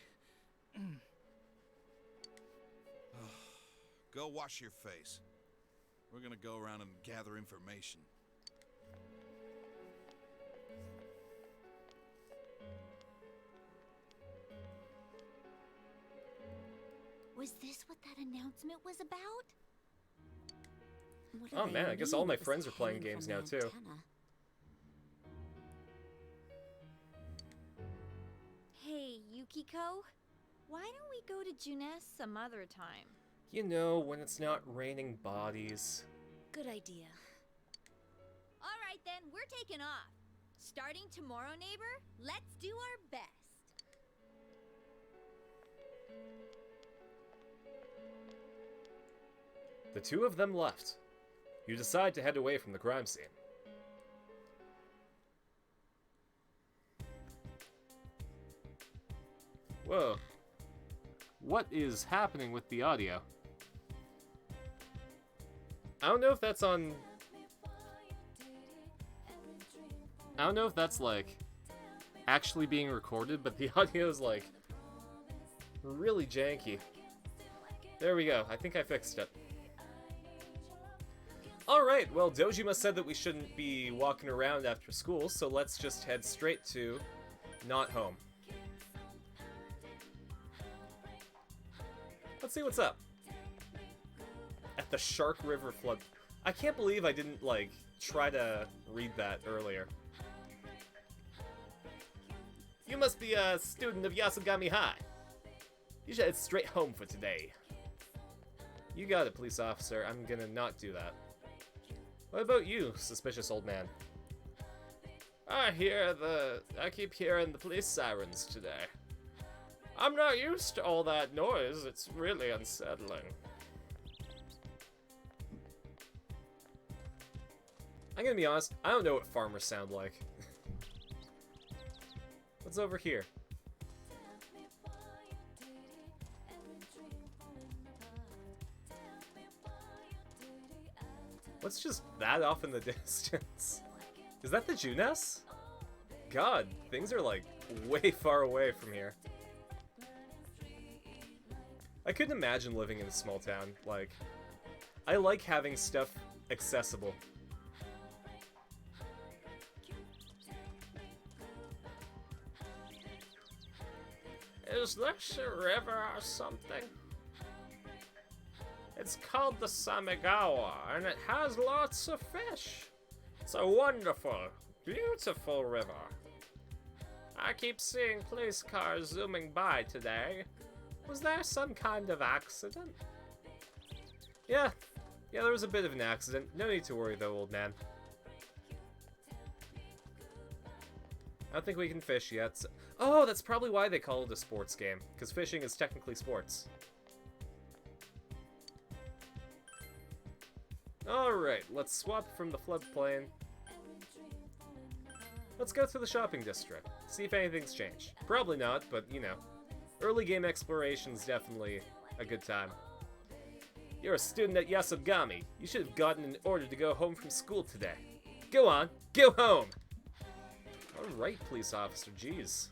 Go wash your face. We're gonna go around and gather information. Was this what that announcement was about? What do Oh they man, I guess mean all my it was friends are playing hanging games from now the too. antenna? Hey, Yukiko, why don't we go to Junes some other time? You know, when it's not raining bodies. Good idea. All right then, we're taking off. Starting tomorrow, neighbor, let's do our best. The two of them left. You decide to head away from the crime scene. Whoa. What is happening with the audio? I don't know if that's on... I don't know if that's, like, actually being recorded, but the audio is, like, really janky. There we go. I think I fixed it. Alright, well, Dojima said that we shouldn't be walking around after school, so let's just head straight to not home. Let's see what's up. At the Shark River flood. I can't believe I didn't, like, try to read that earlier. You must be a student of Yasugami High. You should head straight home for today. You got it, police officer. I'm gonna not do that. What about you, suspicious old man? I keep hearing the police sirens today. I'm not used to all that noise. It's really unsettling. I'm gonna be honest, I don't know what farmers sound like. What's over here? What's just that off in the distance? Is that the Junes? God, things are like way far away from here. I couldn't imagine living in a small town. Like, I like having stuff accessible. Is this a river or something? It's called the Samigawa, and it has lots of fish. It's a wonderful, beautiful river. I keep seeing police cars zooming by today. Was there some kind of accident? Yeah, there was a bit of an accident. No need to worry though, old man. I don't think we can fish yet. So... Oh, that's probably why they call it a sports game, because fishing is technically sports. Alright, let's swap from the floodplain. Let's go to the shopping district, see if anything's changed. Probably not, but you know. Early game exploration's definitely a good time. You're a student at Yasogami. You should have gotten an order to go home from school today. Go on, go home! Alright, police officer, jeez.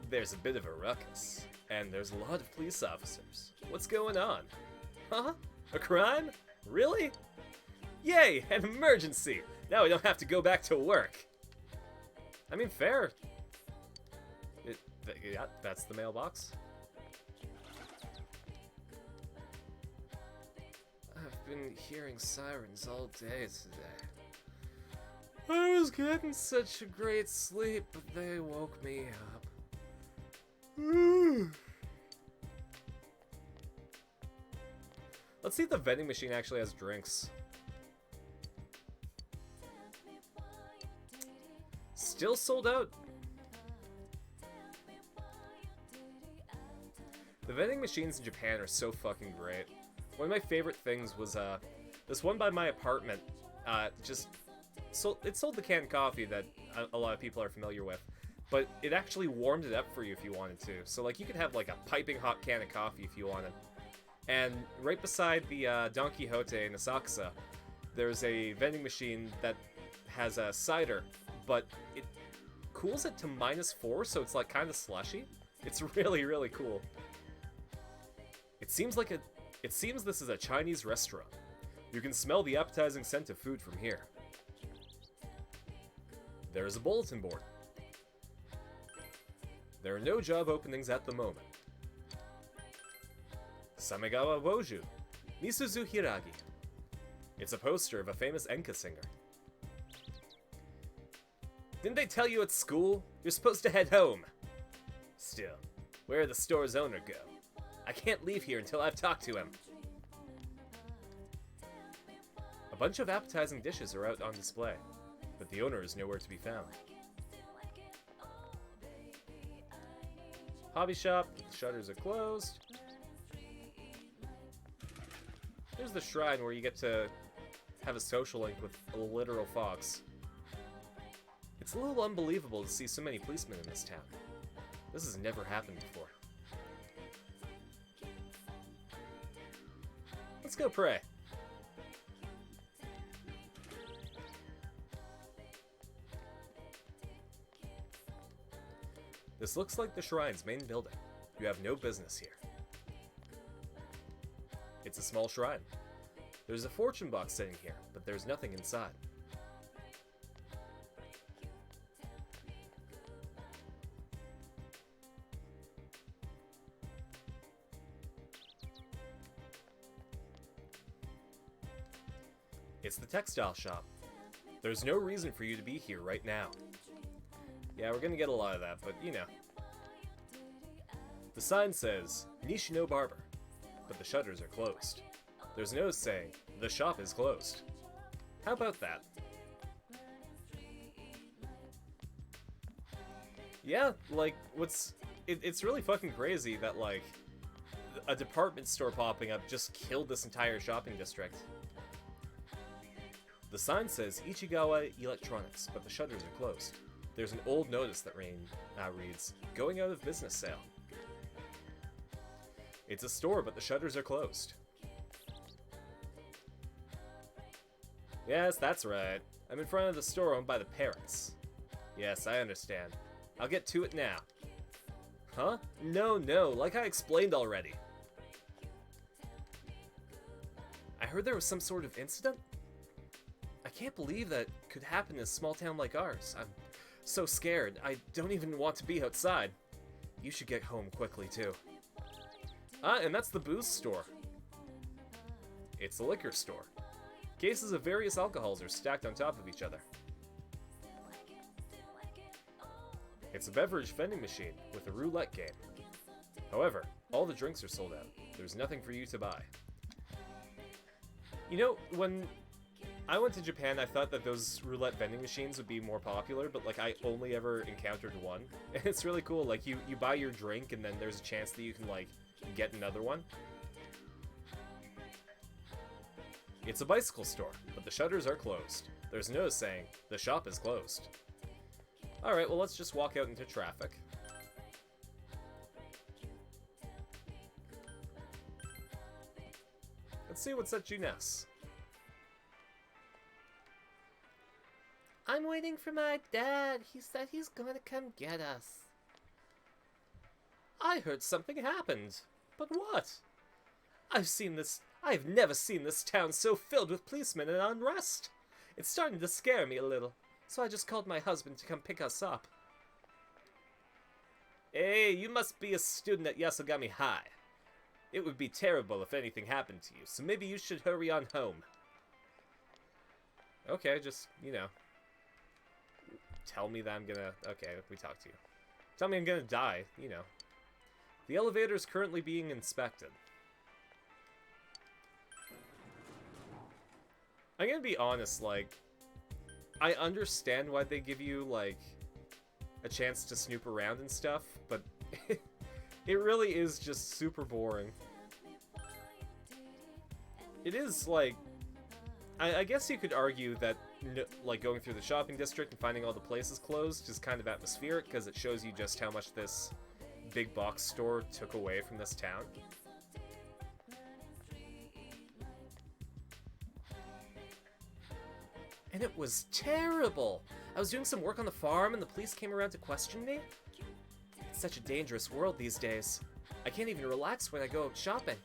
There's a bit of a ruckus, and there's a lot of police officers. What's going on? Huh? A crime? Really? Yay, an emergency! Now we don't have to go back to work. I mean, fair. Yeah, that's the mailbox. been hearing sirens all day today. I was getting such a great sleep, but they woke me up. Let's see if the vending machine actually has drinks. Still sold out. The vending machines in Japan are so fucking great. One of my favorite things was this one by my apartment. It sold the canned coffee that a lot of people are familiar with, but it actually warmed it up for you if you wanted to. So like you could have like a piping hot can of coffee if you wanted. And right beside the Don Quixote in Asakusa, there's a vending machine that has a cider, but it cools it to -4, so it's like kind of slushy. It's really, really cool. It seems this is a Chinese restaurant. You can smell the appetizing scent of food from here. There is a bulletin board. There are no job openings at the moment. Samegawa Woju, Misuzu Hiragi. It's a poster of a famous enka singer. Didn't they tell you at school? You're supposed to head home. Still, where did the store's owner go? I can't leave here until I've talked to him. A bunch of appetizing dishes are out on display, but the owner is nowhere to be found. Hobby shop, the shutters are closed. There's the shrine where you get to have a social link with a literal fox. It's a little unbelievable to see so many policemen in this town. This has never happened before. Let's go pray. This looks like the shrine's main building. You have no business here. It's a small shrine. There's a fortune box sitting here, but there's nothing inside. It's the textile shop. There's no reason for you to be here right now. Yeah, we're gonna get a lot of that, but you know. The sign says, Nishino Barber, but the shutters are closed. There's a note saying, the shop is closed. How about that? Yeah, like, it's really fucking crazy that, like, a department store popping up just killed this entire shopping district. The sign says Ichigawa Electronics, but the shutters are closed. There's an old notice that reads, going out of business sale. It's a store, but the shutters are closed. Yes, that's right. I'm in front of the store owned by the parents. Yes, I understand. I'll get to it now. Huh? No, like I explained already. I heard there was some sort of incident? I can't believe that could happen in a small town like ours. I'm so scared. I don't even want to be outside. You should get home quickly, too. Ah, and that's the booze store. It's a liquor store. Cases of various alcohols are stacked on top of each other. It's a beverage vending machine with a roulette game. However, all the drinks are sold out. There's nothing for you to buy. You know, when I went to Japan, I thought that those roulette vending machines would be more popular, but like I only ever encountered one. And it's really cool, like you buy your drink and then there's a chance that you can like get another one. It's a bicycle store, but the shutters are closed. There's a notice saying, the shop is closed. Alright, well let's just walk out into traffic. Let's see what's at Juness. I'm waiting for my dad. He said he's gonna come get us. I heard something happened. But what? I've never seen this town so filled with policemen and unrest. It's starting to scare me a little, so I just called my husband to come pick us up. Hey, you must be a student at Yasogami High. It would be terrible if anything happened to you, so maybe you should hurry on home. Okay, just, you know. Tell me that I'm gonna... Okay, we talked to you. Tell me I'm gonna die, you know. The elevator is currently being inspected. I'm gonna be honest, like... I understand why they give you, like, a chance to snoop around and stuff, but it really is just super boring. It is, like... I guess you could argue that, like, going through the shopping district and finding all the places closed is kind of atmospheric, because it shows you just how much this big box store took away from this town. And it was terrible! I was doing some work on the farm and the police came around to question me. It's such a dangerous world these days. I can't even relax when I go out shopping.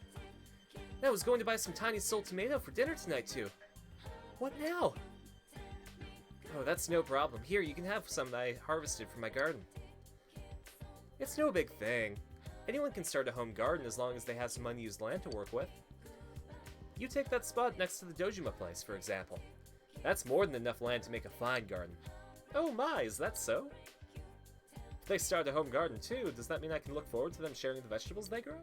And I was going to buy some tiny sold tomato for dinner tonight too. What now? Oh, that's no problem. Here, you can have some that I harvested from my garden. It's no big thing. Anyone can start a home garden as long as they have some unused land to work with. You take that spot next to the Dojima place, for example. That's more than enough land to make a fine garden. Oh my, is that so? If they start a home garden too, does that mean I can look forward to them sharing the vegetables they grow?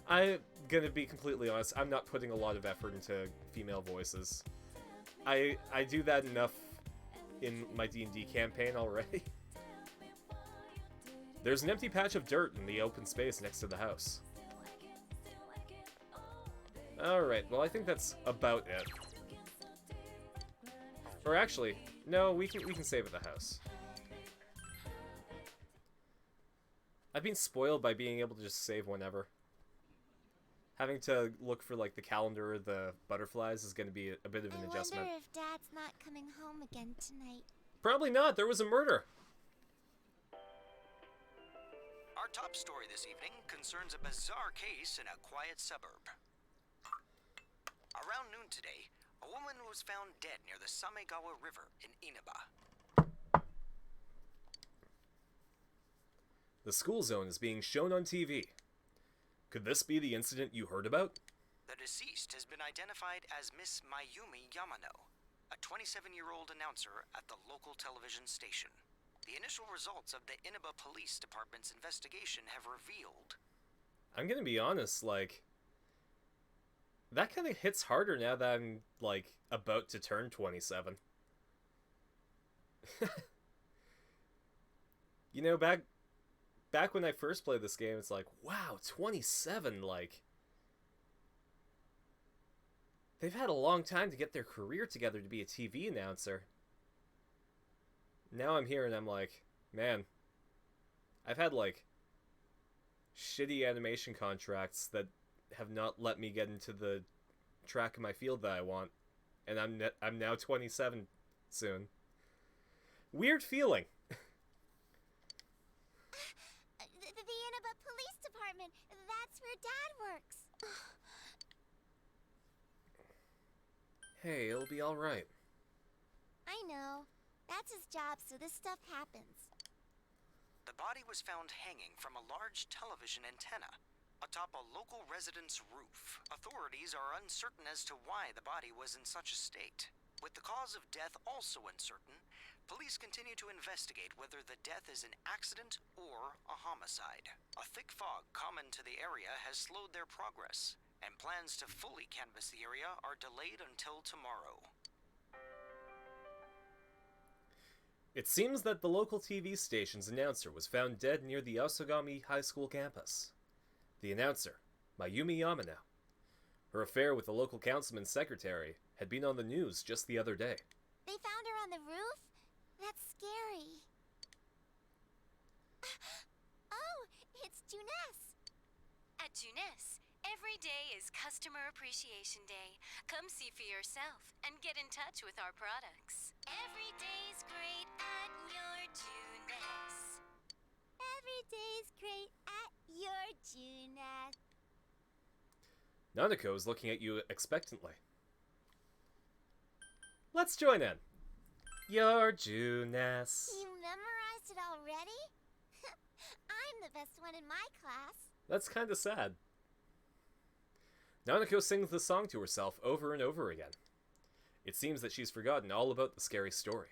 I'm gonna be completely honest, I'm not putting a lot of effort into female voices. I do that enough in my D&D campaign already. There's an empty patch of dirt in the open space next to the house. Alright, well I think that's about it. Or actually, no, we can save at the house. I've been spoiled by being able to just save whenever. Having to look for like the calendar or the butterflies is going to be a bit of an adjustment. I wonder if Dad's not coming home again tonight. Probably not, there was a murder. Our top story this evening concerns a bizarre case in a quiet suburb. Around noon today, a woman was found dead near the Samegawa River in Inaba. The school zone is being shown on TV. Could this be the incident you heard about? The deceased has been identified as Miss Mayumi Yamano, a 27-year-old announcer at the local television station. The initial results of the Inaba Police Department's investigation have revealed... I'm gonna be honest, like... That kind of hits harder now that I'm, like, about to turn 27. You know, back when I first played this game, it's like, wow, 27, like... They've had a long time to get their career together to be a TV announcer. Now I'm here and I'm like, man, I've had, like, shitty animation contracts that have not let me get into the track of my field that I want. And I'm now 27 soon. Weird feeling. The Inaba Police Department. That's where Dad works. Hey, it'll be alright. I know. That's his job, so this stuff happens. The body was found hanging from a large television antenna atop a local resident's roof. Authorities are uncertain as to why the body was in such a state. With the cause of death also uncertain, police continue to investigate whether the death is an accident or a homicide. A thick fog common to the area has slowed their progress, and plans to fully canvass the area are delayed until tomorrow. It seems that the local TV station's announcer was found dead near the Yasogami High School campus. The announcer, Mayumi Yamano. Her affair with the local councilman's secretary had been on the news just the other day. They found her on the roof? That's scary. Oh, it's Juness. At Juness, every day is Customer Appreciation Day. Come see for yourself and get in touch with our products. Every day's great at your Juness. Every day's great at your Juness. Nanako is looking at you expectantly. Let's join in. Your Juness. You memorized it already? I I'm the best one in my class. That's kinda sad. Nanako sings the song to herself over and over again. It seems that she's forgotten all about the scary story.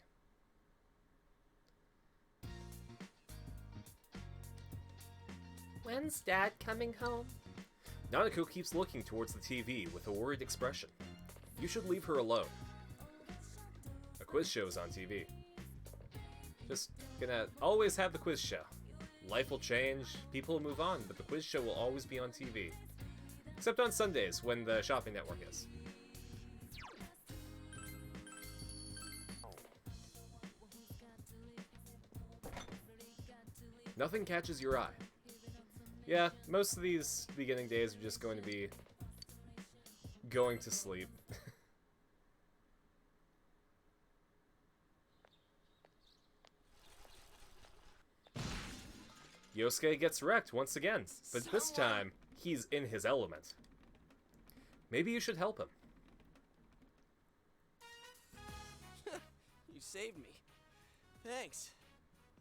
When's Dad coming home? Nanako keeps looking towards the TV with a worried expression. You should leave her alone. A quiz show is on TV. Just gonna always have the quiz show. Life will change, people will move on, but the quiz show will always be on TV. Except on Sundays, when the shopping network is. Nothing catches your eye. Yeah, most of these beginning days are just going to be going to sleep. Yosuke gets wrecked once again, but this time, he's in his element. Maybe you should help him. You saved me. Thanks.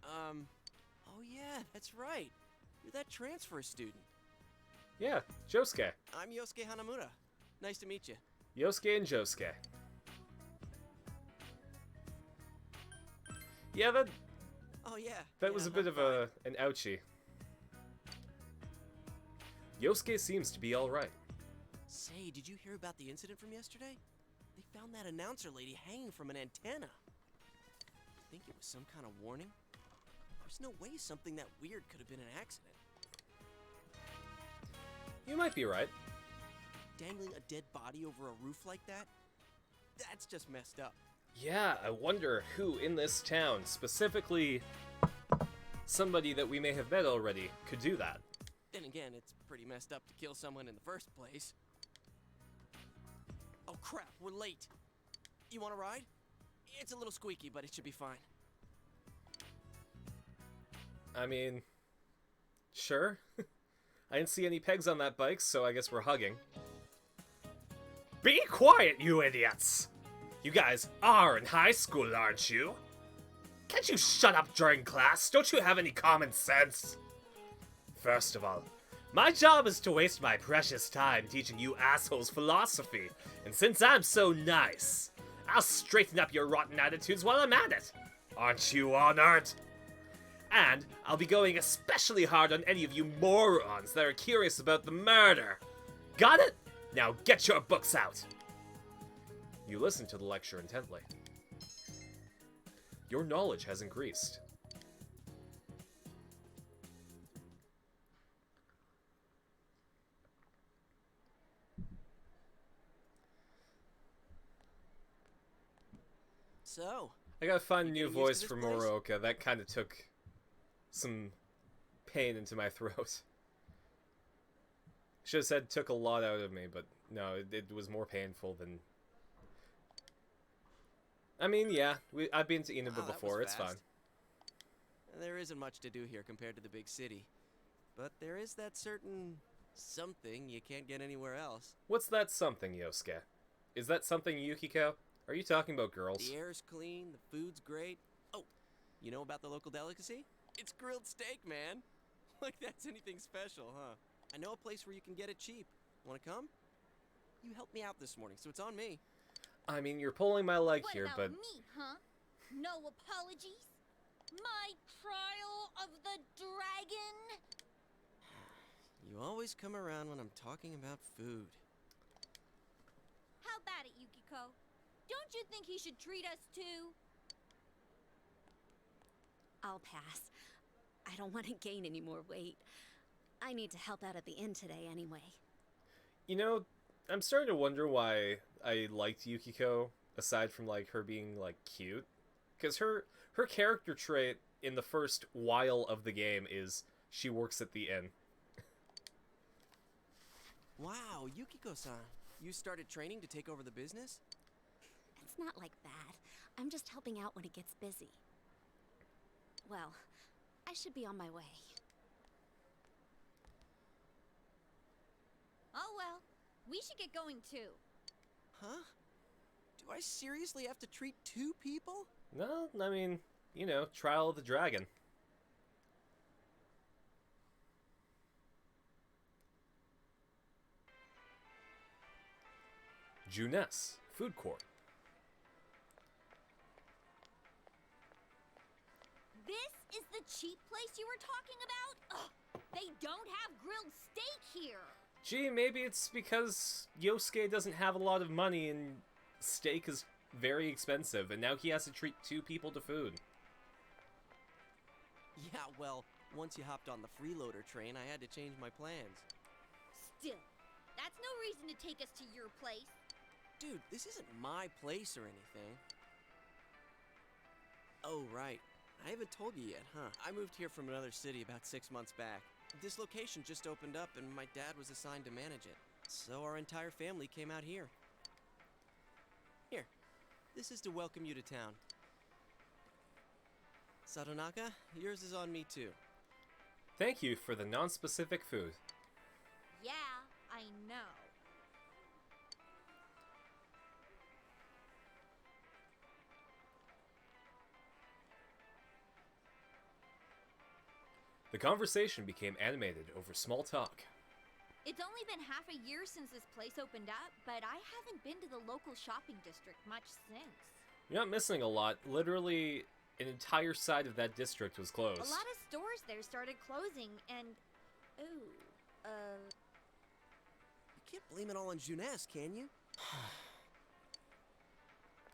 Oh yeah, that's right. You're that transfer student. Yeah, Josuke. I'm Yosuke Hanamura. Nice to meet you. Yosuke and Josuke. Yeah, Oh yeah. that was a bit of an ouchie. Yosuke seems to be alright. Say, did you hear about the incident from yesterday? They found that announcer lady hanging from an antenna. Think it was some kind of warning? There's no way something that weird could have been an accident. You might be right. Dangling a dead body over a roof like that? That's just messed up. Yeah, I wonder who in this town, specifically somebody that we may have met already, could do that. Then again, it's pretty messed up to kill someone in the first place. Oh crap, we're late. You want to ride? It's a little squeaky, but it should be fine. I mean, sure. I didn't see any pegs on that bike, so I guess we're hugging. Be quiet, you idiots! You guys are in high school, aren't you? Can't you shut up during class? Don't you have any common sense? First of all, my job is to waste my precious time teaching you assholes philosophy, and since I'm so nice, I'll straighten up your rotten attitudes while I'm at it. Aren't you honored? And I'll be going especially hard on any of you morons that are curious about the murder. Got it? Now get your books out. You listen to the lecture intently. Your knowledge has increased. So, I gotta find a new getting used voice to for this place? Moroka. That kind of took some pain into my throat. Should have said took a lot out of me, but no, it was more painful than... I mean, yeah, I've been to Inaba Wow, that before, was it's fast. fine. There isn't much to do here compared to the big city. But there is that certain something you can't get anywhere else. What's that something, Yosuke? Is that something, Yukiko? Are you talking about girls? The air's clean, the food's great. Oh, you know about the local delicacy? It's grilled steak, man. Like that's anything special, huh? I know a place where you can get it cheap. Wanna come? You helped me out this morning, so it's on me. I mean, you're pulling my leg What here, about but... me, huh? No apologies? My trial of the dragon? You always come around when I'm talking about food. How about it, Yukiko? Don't you think he should treat us too? I'll pass. I don't want to gain any more weight. I need to help out at the inn today anyway. You know, I'm starting to wonder why I liked Yukiko, aside from, like, her being, like, cute. Because her character trait in the first while of the game is she works at the inn. Wow, Yukiko-san. You started training to take over the business? It's not like that. I'm just helping out when it gets busy. Well, I should be on my way. Oh well, we should get going too. Huh? Do I seriously have to treat two people? No, I mean, you know, Trial of the Dragon. Juness Food Court. This is the cheap place you were talking about? Ugh, they don't have grilled steak here. Gee, maybe it's because Yosuke doesn't have a lot of money and steak is very expensive, and now he has to treat 2 people to food. Yeah, well, once you hopped on the freeloader train, I had to change my plans. Still, that's no reason to take us to your place. Dude, this isn't my place or anything. Oh, right. I haven't told you yet, huh? I moved here from another city about 6 months back. This location just opened up and my dad was assigned to manage it. So our entire family came out here. Here, this is to welcome you to town. Sadonaka, yours is on me too. Thank you for the non-specific food. Yeah, I know. The conversation became animated over small talk. It's only been half a year since this place opened up, but I haven't been to the local shopping district much since. You're not missing a lot. Literally, an entire side of that district was closed. A lot of stores there started closing, and... You can't blame it all on Juness, can you?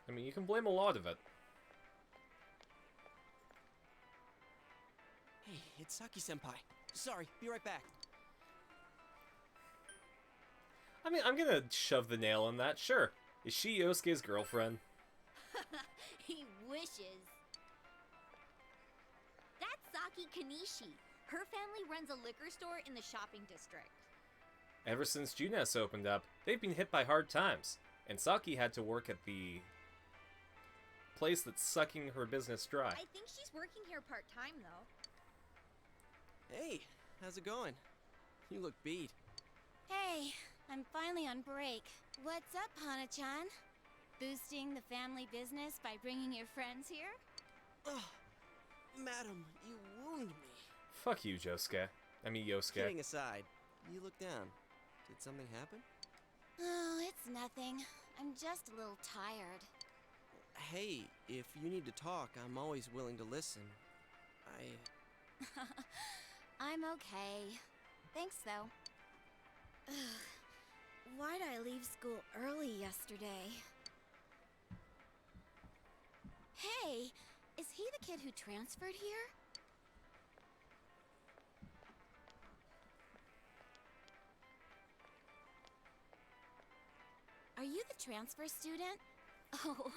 I mean, you can blame a lot of it. Hey, it's Saki-senpai. Sorry, be right back. I mean, I'm gonna shove the nail in that, sure. Is she Yosuke's girlfriend? He wishes. That's Saki Kanishi. Her family runs a liquor store in the shopping district. Ever since Juness opened up, they've been hit by hard times, and Saki had to work at the place that's sucking her business dry. I think she's working here part-time, though. Hey, how's it going? You look beat. Hey, I'm finally on break. What's up, Hana-chan? Boosting the family business by bringing your friends here? Oh, madam, you wound me. Fuck you, Yosuke. Kidding aside, you look down. Did something happen? Oh, it's nothing. I'm just a little tired. Hey, if you need to talk, I'm always willing to listen. I'm okay. Thanks, though. Why'd I leave school early yesterday? Hey, is he the kid who transferred here? Are you the transfer student? Oh,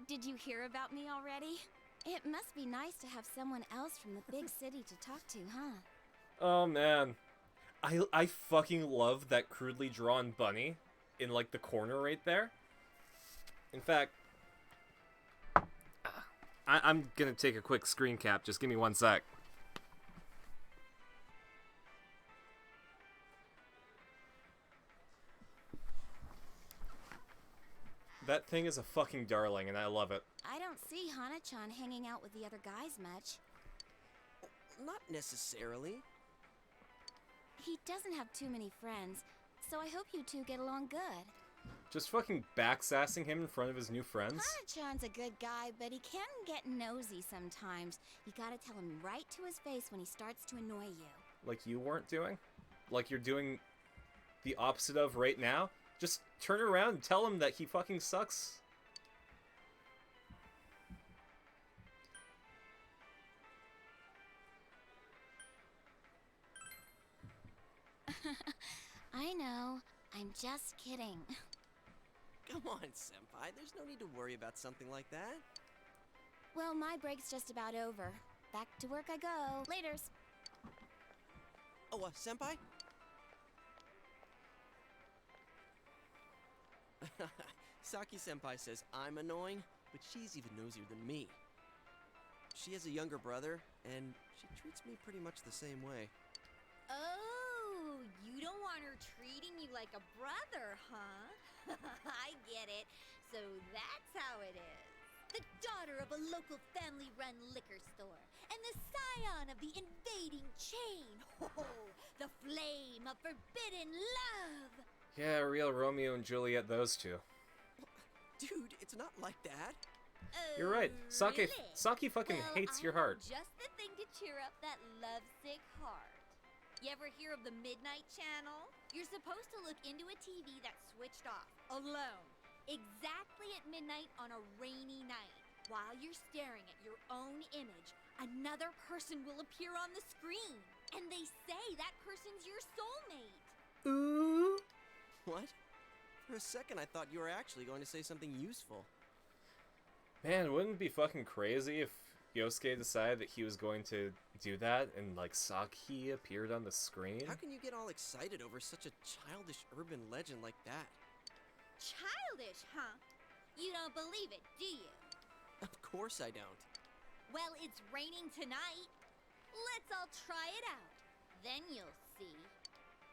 did you hear about me already? It must be nice to have someone else from the big city to talk to, huh? Oh man. I fucking love that crudely drawn bunny in like the corner right there. In fact, I'm gonna take a quick screen cap, just give me 1 sec. That thing is a fucking darling, and I love it. I don't see Hana-chan hanging out with the other guys much. Not necessarily. He doesn't have too many friends, so I hope you two get along good. Just fucking backsassing him in front of his new friends? Hana-chan's a good guy, but he can get nosy sometimes. You gotta tell him right to his face when he starts to annoy you. Like you weren't doing? Like you're doing the opposite of right now? Just turn around and tell him that he fucking sucks. I know. I'm just kidding. Come on, senpai. There's no need to worry about something like that. Well, my break's just about over. Back to work I go. Laters. Oh, senpai? Saki-senpai says I'm annoying, but she's even nosier than me. She has a younger brother, and she treats me pretty much the same way. Oh, you don't want her treating you like a brother, huh? I get it. So that's how it is. The daughter of a local family-run liquor store, and the scion of the invading chain. Oh, the flame of forbidden love. Yeah, real Romeo and Juliet, those two. Dude, it's not like that. You're right. Saki fucking Well, hates I your heart. have just the thing to cheer up that lovesick heart. You ever hear of the Midnight Channel? You're supposed to look into a TV that's switched off, alone, exactly at midnight on a rainy night. While you're staring at your own image, another person will appear on the screen. And they say that person's your soulmate. Ooh. What? For a second, I thought you were actually going to say something useful. Man, wouldn't it be fucking crazy if Yosuke decided that he was going to do that and, like, Saki appeared on the screen? How can you get all excited over such a childish urban legend like that? Childish, huh? You don't believe it, do you? Of course I don't. Well, it's raining tonight. Let's all try it out. Then you'll see.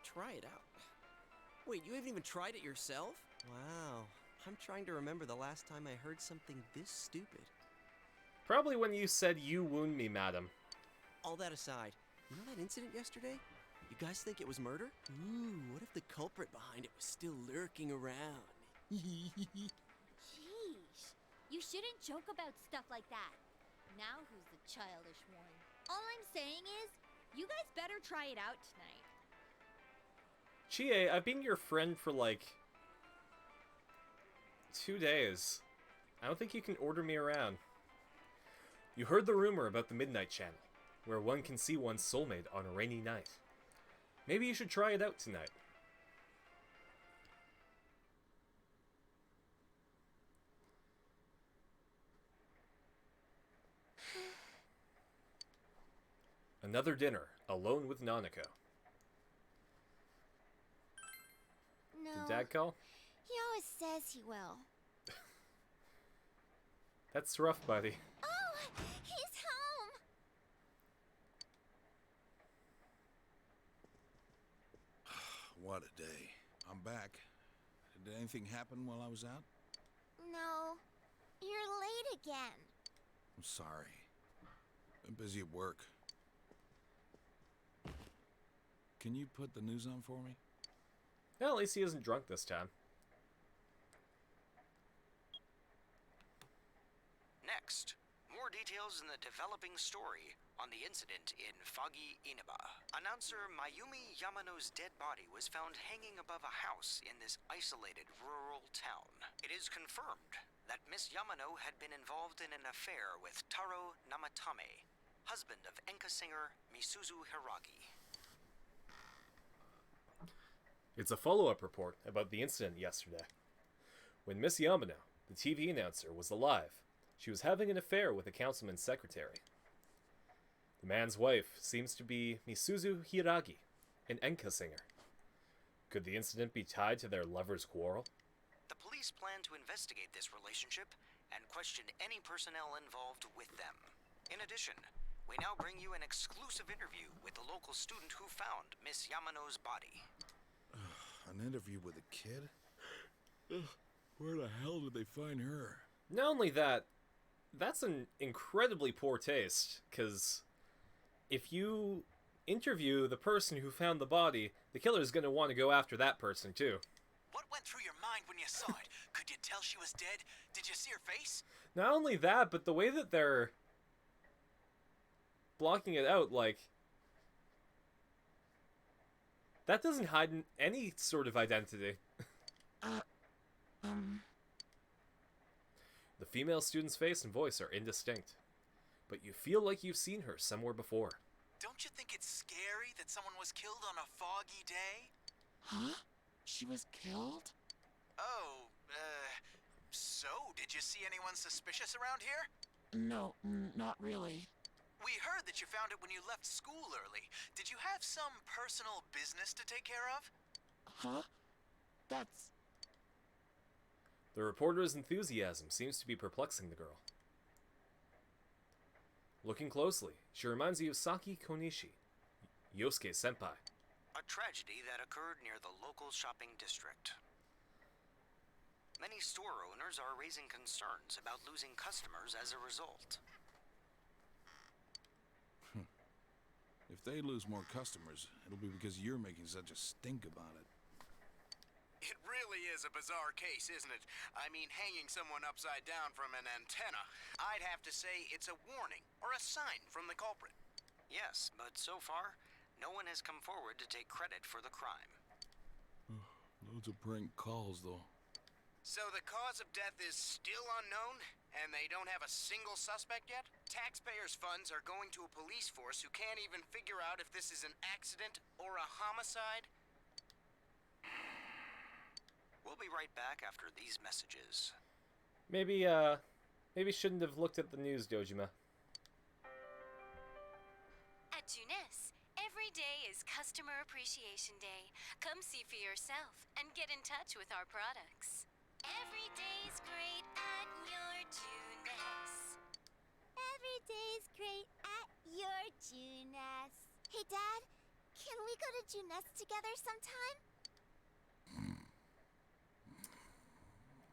Try it out? Wait, you haven't even tried it yourself? Wow. I'm trying to remember the last time I heard something this stupid. Probably when you said, "You wound me, madam." All that aside, you know that incident yesterday? You guys think it was murder? Ooh, what if the culprit behind it was still lurking around? Sheesh. You shouldn't joke about stuff like that. Now who's the childish one? All I'm saying is, you guys better try it out tonight. Chie, I've been your friend for, like, 2 days. I don't think you can order me around. You heard the rumor about the Midnight Channel, where one can see one's soulmate on a rainy night. Maybe you should try it out tonight. Another dinner, alone with Nanako. No. Did Dad call? He always says he will. That's rough, buddy. Oh, he's home! What a day. I'm back. Did anything happen while I was out? No. You're late again. I'm sorry. Been busy at work. Can you put the news on for me? Well, at least he isn't drunk this time. Next, more details in the developing story on the incident in foggy Inaba. Announcer Mayumi Yamano's dead body was found hanging above a house in this isolated rural town. It is confirmed that Miss Yamano had been involved in an affair with Taro Namatame, husband of enka singer Misuzu Hiragi. It's a follow-up report about the incident yesterday. When Miss Yamano, the TV announcer, was alive, she was having an affair with a councilman's secretary. The man's wife seems to be Misuzu Hiragi, an enka singer. Could the incident be tied to their lovers' quarrel? The police plan to investigate this relationship and question any personnel involved with them. In addition, we now bring you an exclusive interview with the local student who found Miss Yamano's body. An interview with a kid? Where the hell did they find her? Not only that, that's an incredibly poor taste, because if you interview the person who found the body, the killer's gonna want to go after that person too. What went through your mind when you saw it? Could you tell she was dead? Did you see her face? Not only that, but the way that they're blocking it out, like, that doesn't hide any sort of identity. The female student's face and voice are indistinct, but you feel like you've seen her somewhere before. Don't you think it's scary that someone was killed on a foggy day? Huh? She was killed? Oh, so did you see anyone suspicious around here? No, not really. We heard that you found it when you left school early. Did you have some personal business to take care of? Huh? That's... The reporter's enthusiasm seems to be perplexing the girl. Looking closely, she reminds you of Saki Konishi, Yosuke's senpai. A tragedy that occurred near the local shopping district. Many store owners are raising concerns about losing customers as a result. If they lose more customers, it'll be because you're making such a stink about it. really is a bizarre case, isn't it? I mean, hanging someone upside down from an antenna. I'd have to say it's a warning, or a sign from the culprit. Yes, but so far, no one has come forward to take credit for the crime. Loads of prank calls, though. So the cause of death is still unknown, and they don't have a single suspect yet? Taxpayers' funds are going to a police force who can't even figure out if this is an accident or a homicide? We'll be right back after these messages. Maybe shouldn't have looked at the news, Dojima. At Junes, every day is Customer Appreciation Day. Come see for yourself and get in touch with our products. Every day's great at your Junes. Every day's great at your Junes. Hey, Dad, can we go to Junes together sometime?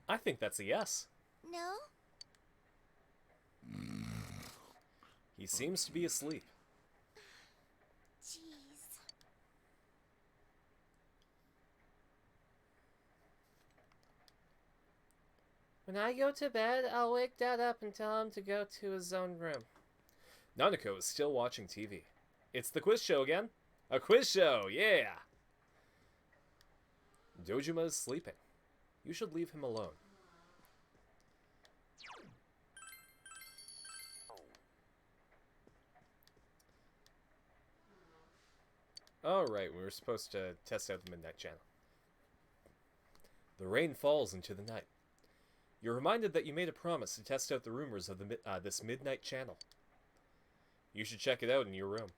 I think that's a yes. No? He seems to be asleep. Jeez. When I go to bed, I'll wake Dad up and tell him to go to his own room. Nanako is still watching TV. It's the quiz show again. A quiz show, yeah! Dojima is sleeping. You should leave him alone. Alright, we were supposed to test out the Midnight Channel. The rain falls into the night. You're reminded that you made a promise to test out the rumors of this Midnight Channel. You should check it out in your room.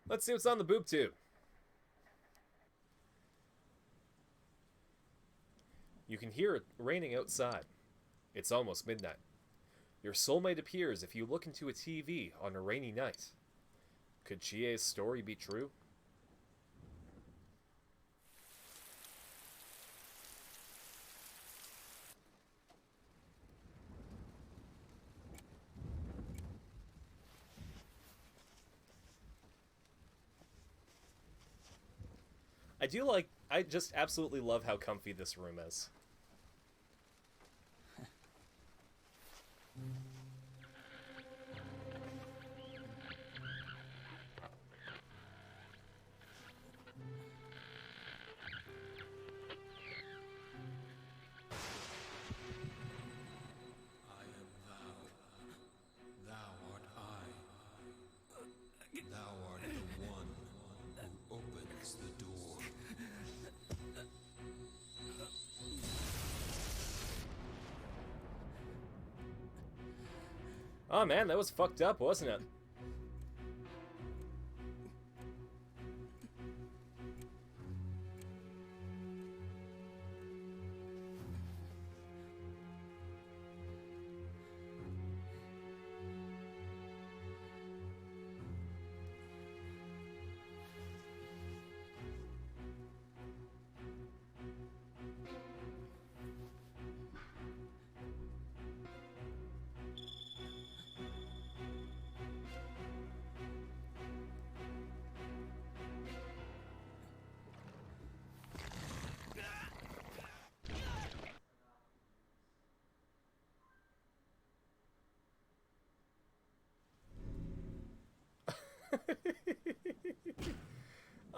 Let's see what's on the boob tube. You can hear it raining outside. It's almost midnight. Your soulmate appears if you look into a TV on a rainy night. Could Chie's story be true? I just absolutely love how comfy this room is. Oh man, that was fucked up, wasn't it?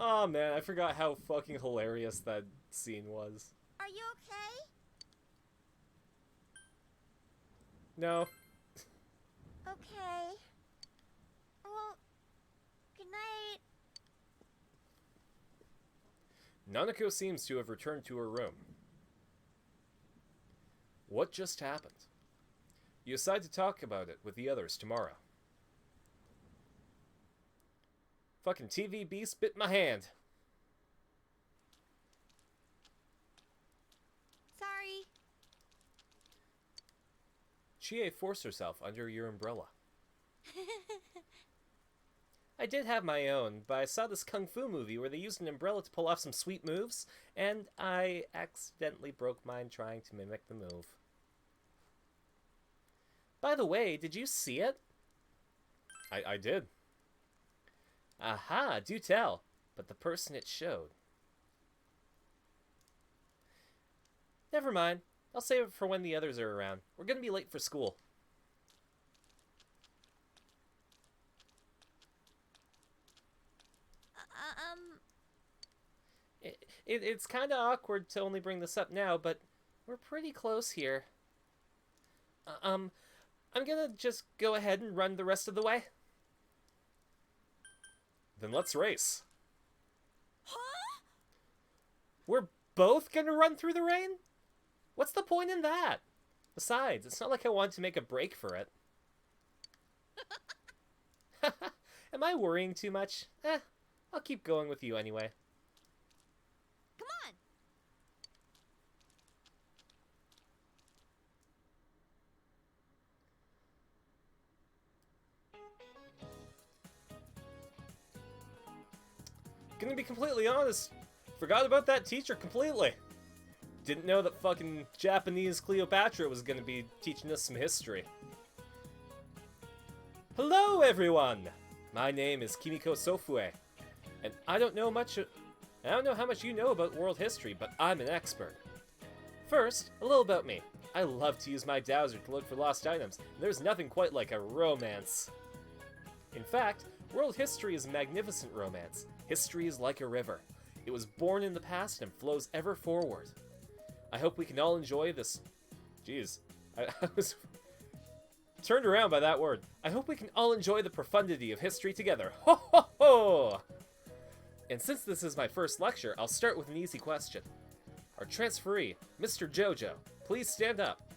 Oh man, I forgot how fucking hilarious that scene was. Are you okay? No. Okay. Well, good night. Nanako seems to have returned to her room. What just happened? You decide to talk about it with the others tomorrow. Fucking TV beast bit my hand. Sorry. Chie forced herself under your umbrella. I did have my own, but I saw this kung fu movie where they used an umbrella to pull off some sweet moves, and I accidentally broke mine trying to mimic the move. By the way, did you see it? I did. Aha, do tell. But the person it showed Never mind. I'll save it for when the others are around. We're gonna be late for school. It's kind of awkward to only bring this up now, but we're pretty close here. I'm gonna just go ahead and run the rest of the way. Then let's race. Huh? We're both gonna run through the rain? What's the point in that? Besides, it's not like I wanted to make a break for it. Am I worrying too much? I'll keep going with you anyway. Come on. Gonna be completely honest, forgot about that teacher completely. Didn't know that fucking Japanese Cleopatra was gonna be teaching us some history. Hello, everyone! My name is Kimiko Sofue, and I don't know how much you know about world history, but I'm an expert. First, a little about me. I love to use my dowser to look for lost items, and there's nothing quite like a romance. In fact, world history is a magnificent romance. History is like a river. It was born in the past and flows ever forward. I hope we can all enjoy this... Jeez, I was turned around by that word. I hope we can all enjoy the profundity of history together. Ho ho ho! And since this is my first lecture, I'll start with an easy question. Our transferee, Mr. Jojo, please stand up.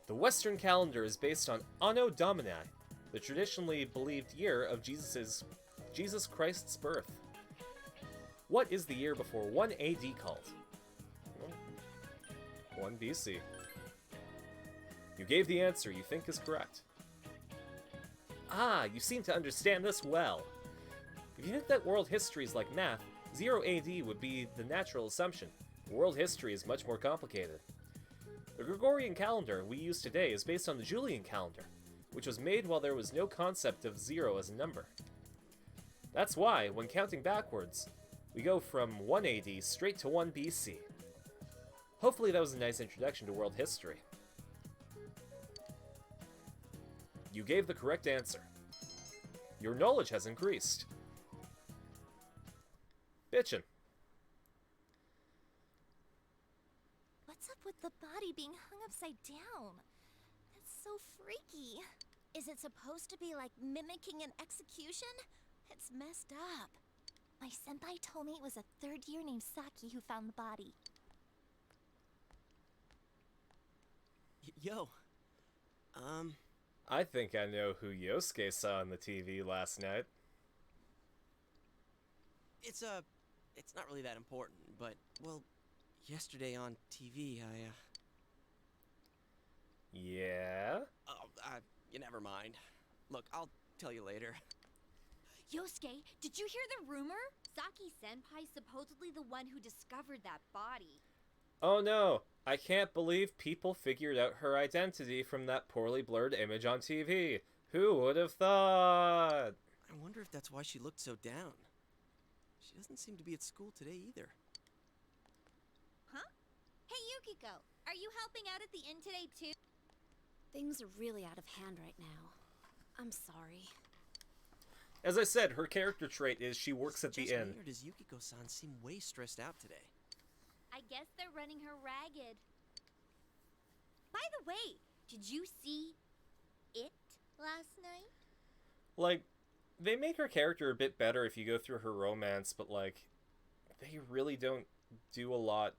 The Western calendar is based on Anno Domini, the traditionally believed year of Jesus Christ's birth. What is the year before 1 AD called? 1 BC. You gave the answer you think is correct. Ah, you seem to understand this well. If you think that world history is like math, 0 AD would be the natural assumption. World history is much more complicated. The Gregorian calendar we use today is based on the Julian calendar, which was made while there was no concept of 0 as a number. That's why, when counting backwards, we go from 1 AD straight to 1 BC. Hopefully that was a nice introduction to world history. You gave the correct answer. Your knowledge has increased. Bitchin'. What's up with the body being hung upside down? That's so freaky. Is it supposed to be like mimicking an execution? It's messed up. My senpai told me it was a third year named Saki who found the body. Yo. I think I know who Yosuke saw on the TV last night. It's not really that important, but, well, yesterday on TV, Yeah? Oh, you never mind. Look, I'll tell you later. Yosuke, did you hear the rumor? Saki-senpai's supposedly the one who discovered that body. Oh no, I can't believe people figured out her identity from that poorly blurred image on TV. Who would have thought? I wonder if that's why she looked so down. She doesn't seem to be at school today either. Huh? Hey, Yukiko, are you helping out at the inn today too? Things are really out of hand right now. I'm sorry. As I said, her character trait is she works at the inn. Weird as Yukiko-san seem way stressed out today. I guess they're running her ragged. By the way, did you see it last night? Like, they make her character a bit better if you go through her romance, but like, they really don't do a lot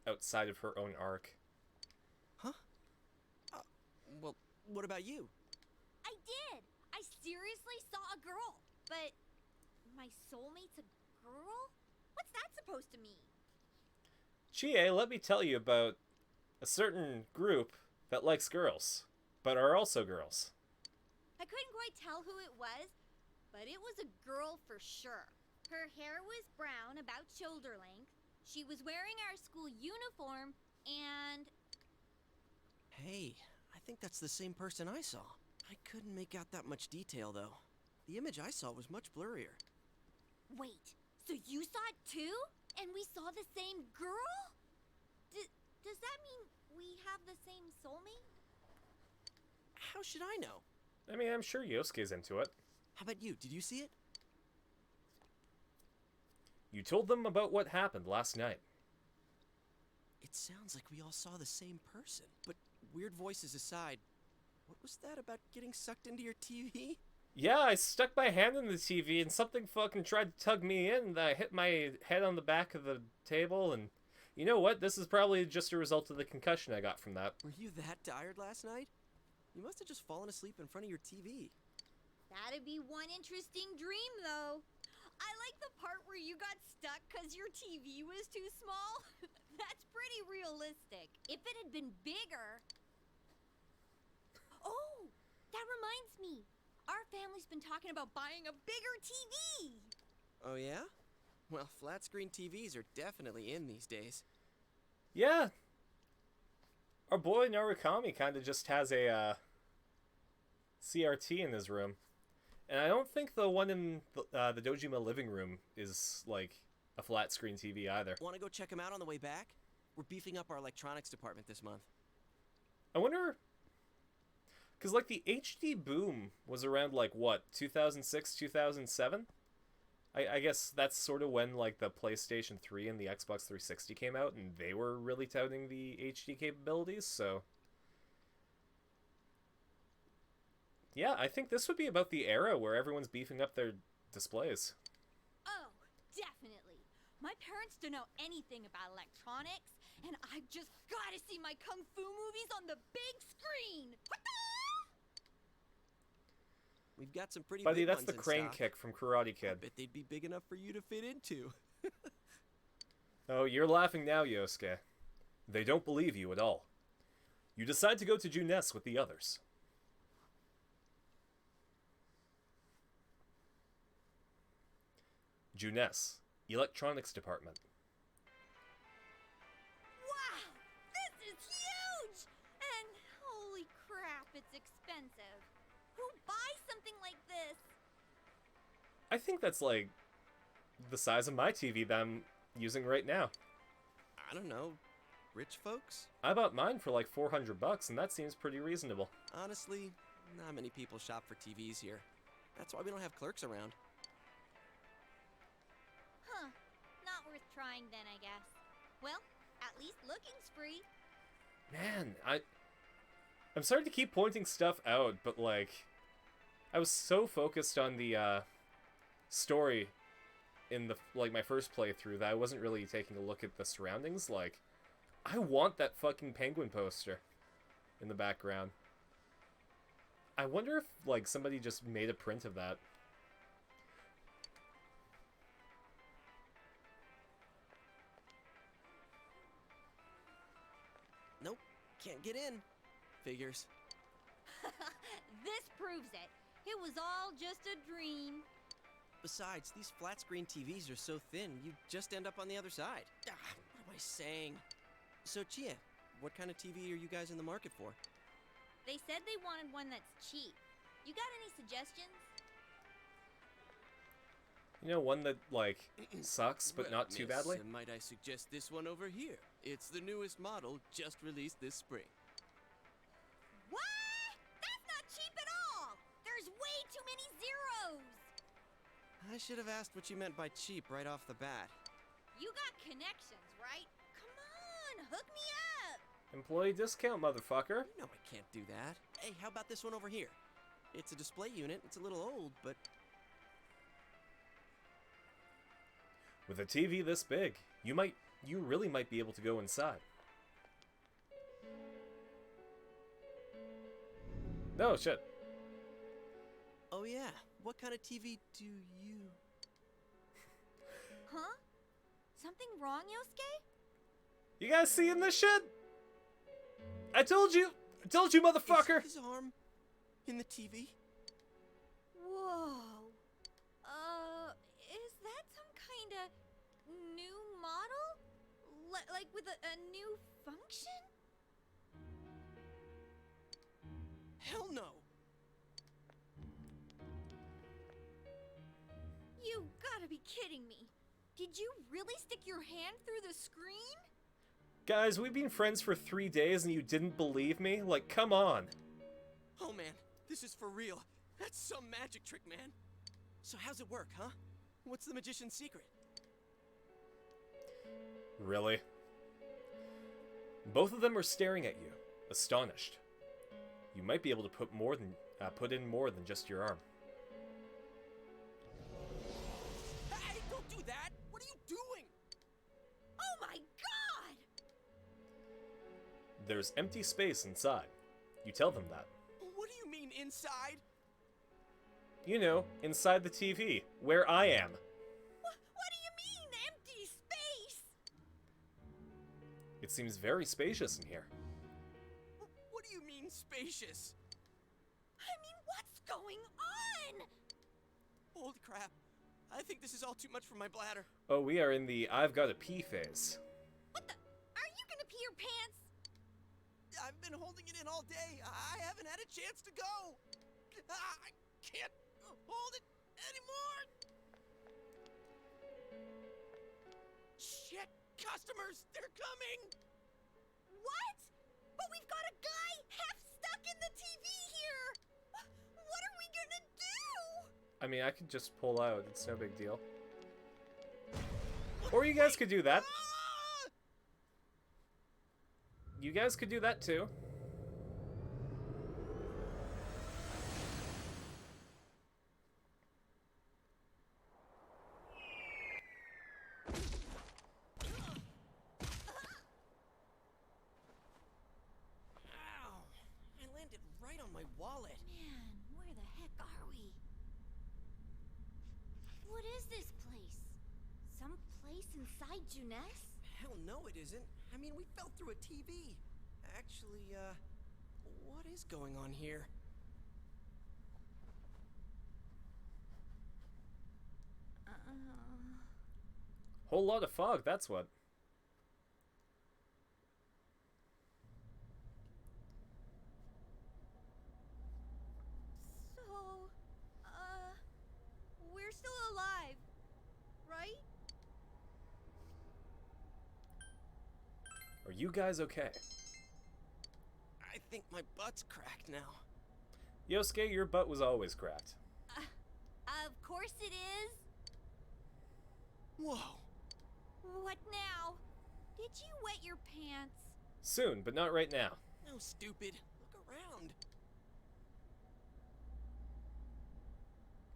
outside of her own arc. Huh? Well, what about you? I did! I seriously saw a girl! But my soulmate's a girl? What's that supposed to mean? Chie, let me tell you about a certain group that likes girls, but are also girls. I couldn't quite tell who it was, but it was a girl for sure. Her hair was brown, about shoulder length. She was wearing our school uniform, and... Hey, I think that's the same person I saw. I couldn't make out that much detail, though. The image I saw was much blurrier. Wait, so you saw it too? And we saw the same girl? Does that mean we have the same soulmate? How should I know? I mean, I'm sure Yosuke's into it. How about you? Did you see it? You told them about what happened last night. It sounds like we all saw the same person. But weird voices aside, what was that about getting sucked into your TV? Yeah, I stuck my hand in the TV and something fucking tried to tug me in, and I hit my head on the back of the table, and you know what? This is probably just a result of the concussion I got from that. Were you that tired last night? You must have just fallen asleep in front of your TV. That'd be one interesting dream, though. I like the part where you got stuck because your TV was too small. That's pretty realistic. If it had been bigger... Oh, that reminds me. Our family's been talking about buying a bigger TV. Oh, yeah? Well, flat screen TVs are definitely in these days. Yeah. Our boy Narukami kind of just has a CRT in his room. And I don't think the one in the Dojima living room is, like, a flat screen TV either. Want to go check him out on the way back? We're beefing up our electronics department this month. I wonder... Because, like, the HD boom was around, like, what, 2006, 2007? I guess that's sort of when, like, the PlayStation 3 and the Xbox 360 came out, and they were really touting the HD capabilities, so... Yeah, I think this would be about the era where everyone's beefing up their displays. Oh, definitely. My parents don't know anything about electronics, and I've just got to see my kung fu movies on the big screen. We've got some pretty Buddy, big that's ones the in crane stock. kick from Karate Kid. I bet they'd be big enough for you to fit into. Oh, you're laughing now, Yosuke. They don't believe you at all. You decide to go to Juness with the others. Juness, Electronics Department. Wow, this is huge! And holy crap, it's expensive. Who buys something like this? I think that's like the size of my TV that I'm using right now. I don't know. Rich folks? I bought mine for like $400, and that seems pretty reasonable. Honestly, not many people shop for TVs here. That's why we don't have clerks around. Huh. Not worth trying then, I guess. Well, at least looking's free. Man, I'm sorry to keep pointing stuff out, but like, I was so focused on the story in the my first playthrough that I wasn't really taking a look at the surroundings. Like, I want that fucking penguin poster in the background. I wonder if like somebody just made a print of that. Nope, can't get in. Figures. This proves it. It was all just a dream. Besides, these flat screen TVs are so thin, you'd just end up on the other side. What am I saying? So, Chia, what kind of TV are you guys in the market for? They said they wanted one that's cheap. You got any suggestions? You know, one that like sucks but Well, not too miss, badly. Might I suggest this one over here? It's the newest model, just released this spring. What? That's not cheap at all! There's way too many zeros! I should have asked what you meant by cheap right off the bat. You got connections, right? Come on, hook me up! Employee discount, motherfucker. No, I can't do that. Hey, how about this one over here? It's a display unit. It's a little old, but... With a TV this big, you really might be able to go inside. No, shit. Oh yeah, what kind of TV do you... Huh? Something wrong, Yosuke? You guys seeing this shit? I told you, motherfucker. Is his arm in the TV? Whoa. Is that some kind of new model? Like with a new function? Hell no! You gotta be kidding me. Did you really stick your hand through the screen? Guys, we've been friends for 3 days and you didn't believe me? Like, come on. Oh man, this is for real. That's some magic trick, man. So how's it work, huh? What's the magician's secret? Really? Both of them are staring at you, astonished. You might be able to put in more than just your arm. Hey, don't do that! What are you doing? Oh my god! There's empty space inside. You tell them that. What do you mean, inside? You know, inside the TV, where I am. What do you mean, empty space? It seems very spacious in here. What do you mean, spacious? I mean, what's going on? Holy crap. I think this is all too much for my bladder. Oh, we are in the I've got to pee phase. What the? Are you gonna pee your pants? I've been holding it in all day. I haven't had a chance to go. I can't hold it anymore. Shit, customers, they're coming. What? But we've got a guy half stuck in the TV here. What are we gonna do? I mean, I could just pull out. It's no big deal. Or you guys could do that. You guys could do that too. Ow! I landed right on my wallet. Man, where the heck are we? What is this place? Some place inside Juness? Hell no, it isn't. I mean, we fell through a TV. Actually, what is going on here? Whole lot of fog, that's what. So, we're still alive, right? Are you guys okay? I think my butt's cracked now. Yosuke, your butt was always cracked. Of course it is. Whoa. What now? Did you wet your pants? Soon, but not right now. No, stupid. Look around.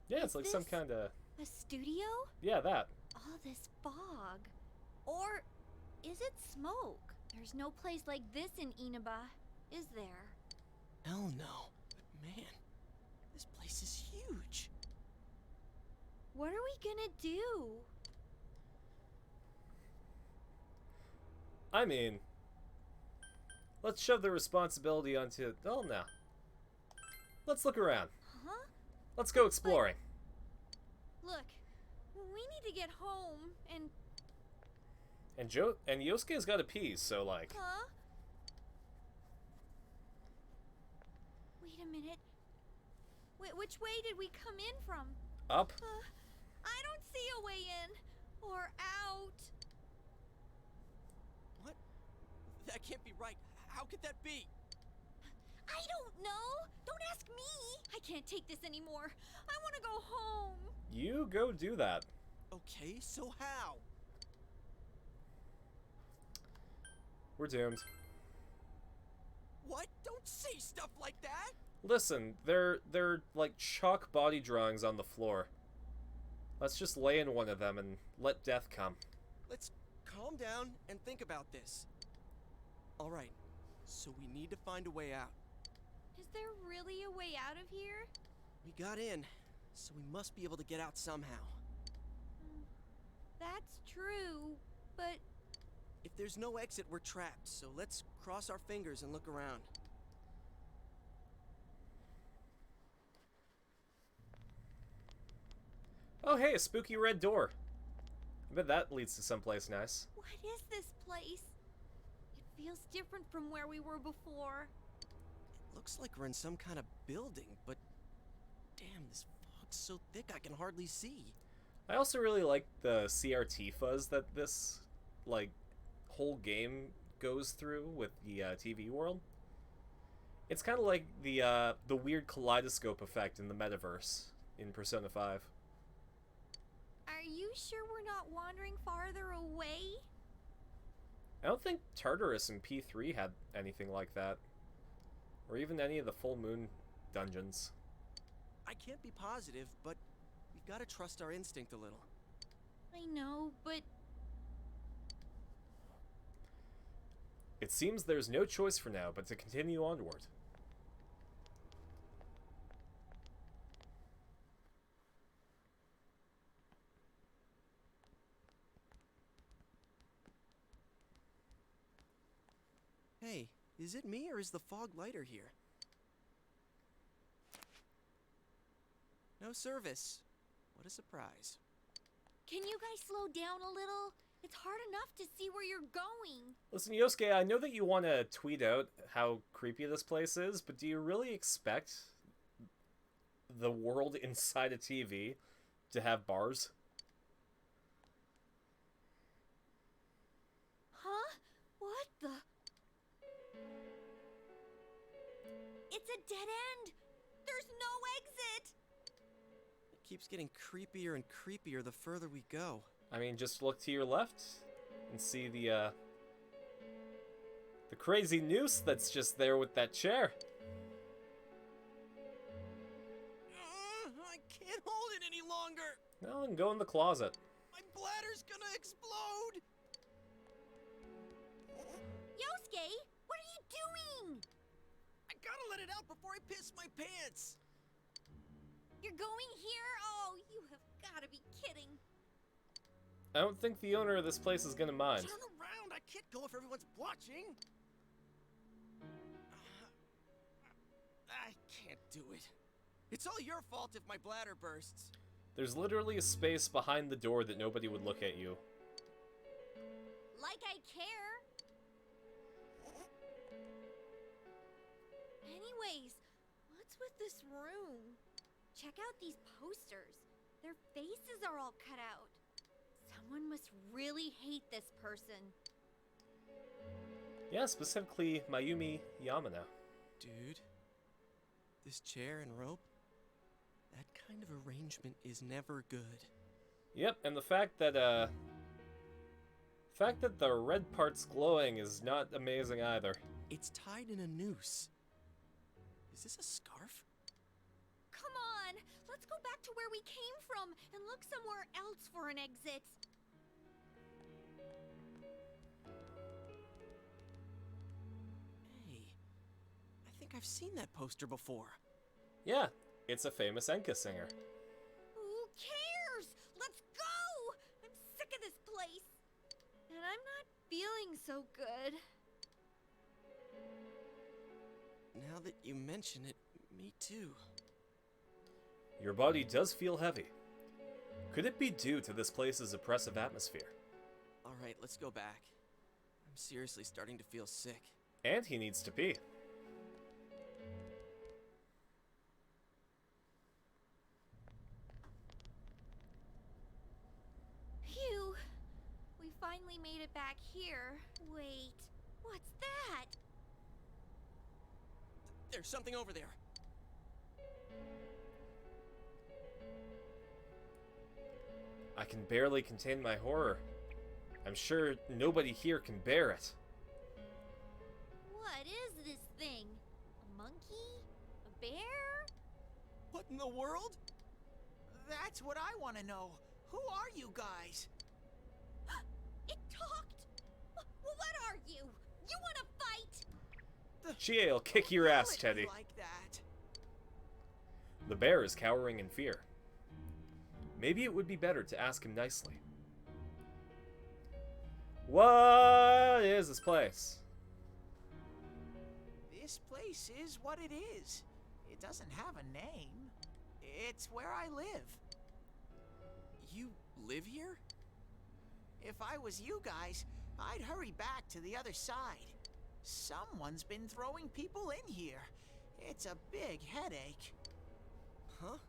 Yeah, it's like some kind of... A studio? Yeah, that. All this fog. Or is it smoke? There's no place like this in Inaba, is there? Hell no. But man, this place is huge. What are we gonna do? I mean, let's shove the responsibility onto... Oh, no. Let's look around. Huh? Let's go exploring. Look, we need to get home and... And Yosuke's got to pee, so like... Huh? Wait a minute. Which way did we come in from? Up? I don't see a way in. Or out. What? That can't be right. How could that be? I don't know. Don't ask me. I can't take this anymore. I want to go home. You go do that. Okay, so how? We're doomed. What? Don't say stuff like that! Listen, they're like chalk body drawings on the floor. Let's just lay in one of them and let death come. Let's calm down and think about this. Alright, so we need to find a way out. Is there really a way out of here? We got in, so we must be able to get out somehow. That's true, but... If there's no exit, we're trapped, so let's cross our fingers and look around. Oh hey, a spooky red door. I bet that leads to someplace nice. What is this place? It feels different from where we were before. It looks like we're in some kind of building, but... Damn, this fog's so thick I can hardly see. I also really like the CRT fuzz that this, like, whole game goes through with the TV world. It's kind of like the weird kaleidoscope effect in the metaverse in Persona 5. Are you sure we're not wandering farther away? I don't think Tartarus in P3 had anything like that. Or even any of the Full Moon dungeons. I can't be positive, but we've got to trust our instinct a little. I know, but It seems there's no choice for now but to continue onward. Hey, is it me or is the fog lighter here? No service. What a surprise. can you guys slow down a little? It's hard enough to see where you're going. Listen, Yosuke, I know that you want to tweet out how creepy this place is, but do you really expect the world inside a TV to have bars? Huh? What the? It's a dead end. There's no exit. It keeps getting creepier and creepier the further we go. I mean, just look to your left and see the crazy noose that's just there with that chair. I can't hold it any longer. Well, then go in the closet. My bladder's gonna explode. Yosuke, what are you doing? I gotta let it out before I piss my pants. You're going here? Oh, you have gotta be kidding. I don't think the owner of this place is gonna mind. Turn around! I can't go if everyone's watching. I can't do it. It's all your fault if my bladder bursts. There's literally a space behind the door that nobody would look at you. Like I care. Anyways, what's with this room? Check out these posters. Their faces are all cut out. Someone must really hate this person. Yeah, specifically Mayumi Yamano. Dude, this chair and rope, that kind of arrangement is never good. Yep, and the fact that the red part's glowing is not amazing either. It's tied in a noose. Is this a scarf? Come on, let's go back to where we came from and look somewhere else for an exit. Hey, I think I've seen that poster before. Yeah, it's a famous Enka singer. Who cares? Let's go! I'm sick of this place. And I'm not feeling so good. Now that you mention it, me too. Your body does feel heavy. Could it be due to this place's oppressive atmosphere? Alright, let's go back. I'm seriously starting to feel sick. And he needs to pee. Phew. We finally made it back here. Wait, what's that? There's something over there. I can barely contain my horror. I'm sure nobody here can bear it. What is this thing? A monkey? A bear? What in the world? That's what I want to know. Who are you guys? It talked! What are you? You want to fight? Chie'll kick your ass, Teddy. Like that. The bear is cowering in fear. Maybe it would be better to ask him nicely. What is this place? This place is what it is. It doesn't have a name. It's where I live. You live here? If I was you guys, I'd hurry back to the other side. Someone's been throwing people in here. It's a big headache. Huh?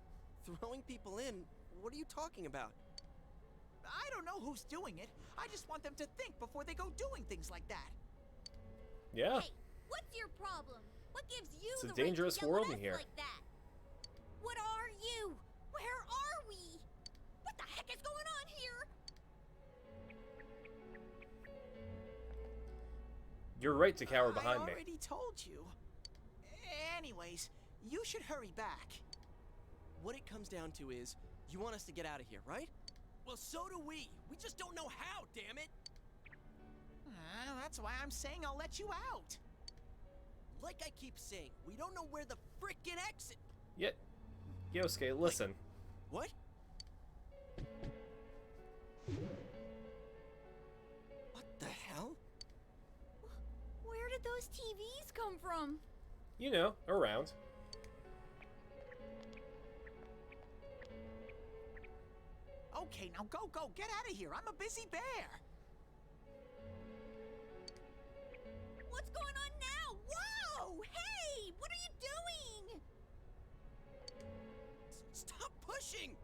Throwing people in? What are you talking about? I don't know who's doing it. I just want them to think before they go doing things like that. Yeah. Hey, what's your problem? What gives you It's a the dangerous right to yell world at in us here. like that? What are you? Where are we? What the heck is going on here? You're right to cower behind I me. already told you. Anyways, you should hurry back. What it comes down to is, you want us to get out of here, right? Well, so do we. We just don't know how, damn it. That's why I'm saying I'll let you out. Like I keep saying, we don't know where the frickin' exit. Yeah. Yosuke, listen. What? What the hell? Where did those TVs come from? You know, around. Okay, now go, get out of here. I'm a busy bear. What's going on now? Whoa! Hey! What are you doing? Stop pushing!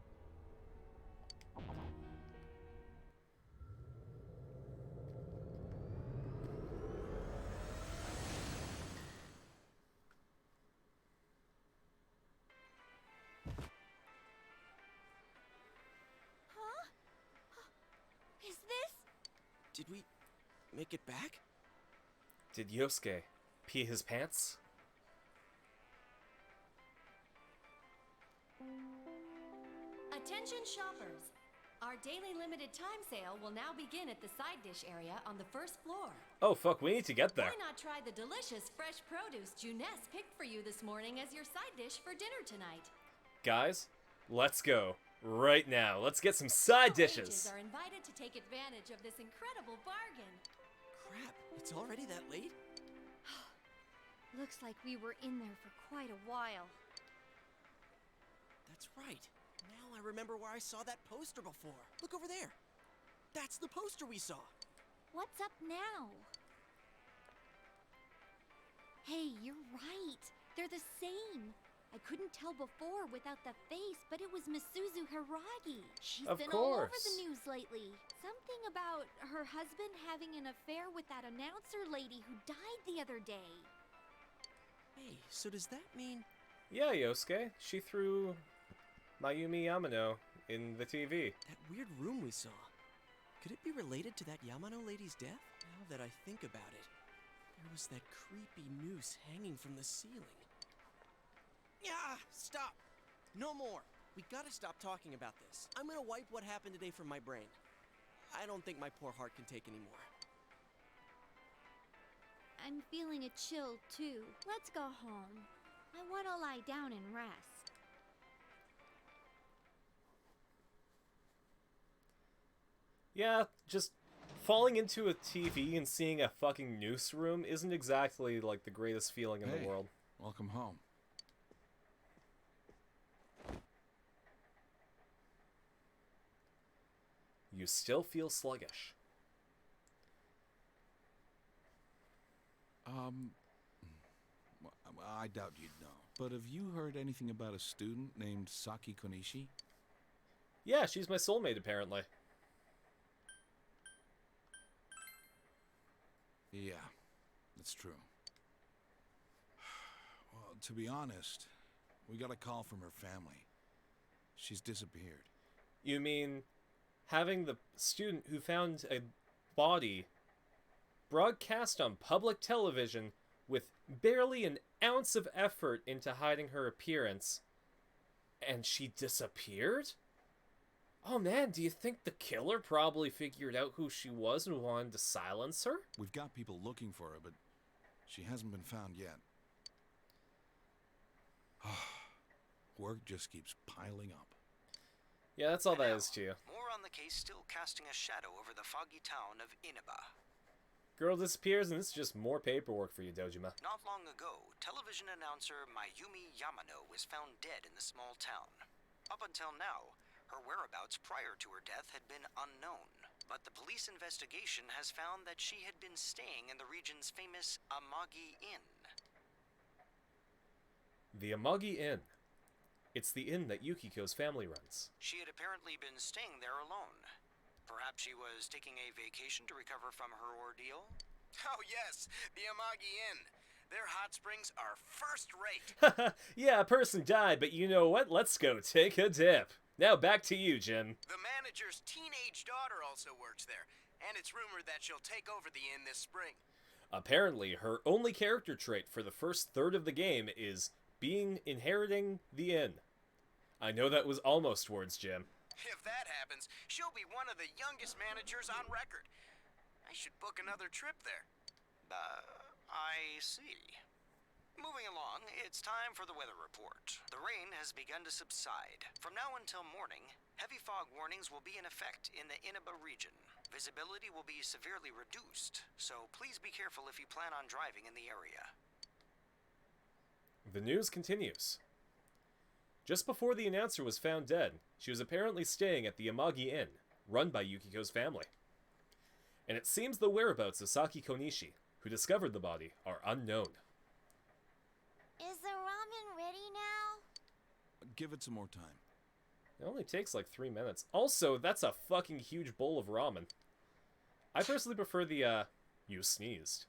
Huh? Is this? Did we make it back? Did Yosuke pee his pants? Attention shoppers! Our daily limited time sale will now begin at the side dish area on the first floor. Oh fuck, we need to get there. Why not try the delicious fresh produce Juness picked for you this morning as your side dish for dinner tonight? Guys, let's go. Right now. Let's get some side All ages dishes. are invited to take advantage of this incredible bargain. Crap, it's already that late? Looks like we were in there for quite a while. That's right. Now I remember where I saw that poster before. Look over there. That's the poster we saw. What's up now? Hey, you're right. They're the same. I couldn't tell before without the face, but it was Misuzu Hiragi. She's Of been all over course. the news lately. Something about her husband having an affair with that announcer lady who died the other day. Hey, so does that mean... Yeah, Yosuke. She threw Mayumi Yamano in the TV. that weird room we saw? Could it be related to that Yamano lady's death? Now that I think about it, there was that creepy noose hanging from the ceiling. Yeah, stop! No more! We gotta stop talking about this. I'm gonna wipe what happened today from my brain. I don't think my poor heart can take anymore. I'm feeling a chill too. Let's go home. I want to lie down and rest. Yeah, just falling into a TV and seeing a fucking noose room isn't exactly like the greatest feeling in the world. Welcome home. You still feel sluggish. I doubt you'd know. But have you heard anything about a student named Saki Konishi? Yeah, she's my soulmate apparently. Yeah, that's true. Well, to be honest, we got a call from her family. She's disappeared. You mean having the student who found a body broadcast on public television with barely an ounce of effort into hiding her appearance, and she disappeared? Oh man, do you think the killer probably figured out who she was and wanted to silence her? We've got people looking for her, but she hasn't been found yet. Work just keeps piling up. Yeah, that's all that is to you. More on the case still casting a shadow over the foggy town of Inaba. Girl disappears and it's just more paperwork for you, Dojima. Not long ago, television announcer Mayumi Yamano was found dead in the small town. Up until now, her whereabouts prior to her death had been unknown, but the police investigation has found that she had been staying in the region's famous Amagi Inn. The Amagi Inn. It's the inn that Yukiko's family runs. She had apparently been staying there alone. Perhaps she was taking a vacation to recover from her ordeal? Oh yes, the Amagi Inn. Their hot springs are first rate. Yeah, a person died, but you know what? Let's go take a dip. Now back to you, Jim. The manager's teenage daughter also works there, and it's rumored that she'll take over the inn this spring. Apparently, her only character trait for the first third of the game is inheriting the inn. I know that was almost words, Jim. If that happens, she'll be one of the youngest managers on record. I should book another trip there. I see. Moving along, it's time for the weather report. The rain has begun to subside. From now until morning, heavy fog warnings will be in effect in the Inaba region. Visibility will be severely reduced, so please be careful if you plan on driving in the area. The news continues. Just before the announcer was found dead, she was apparently staying at the Amagi Inn, run by Yukiko's family. And it seems the whereabouts of Saki Konishi, who discovered the body, are unknown. Is the ramen ready now? Give it some more time. It only takes like 3 minutes. Also, that's a fucking huge bowl of ramen. I personally prefer the, you sneezed.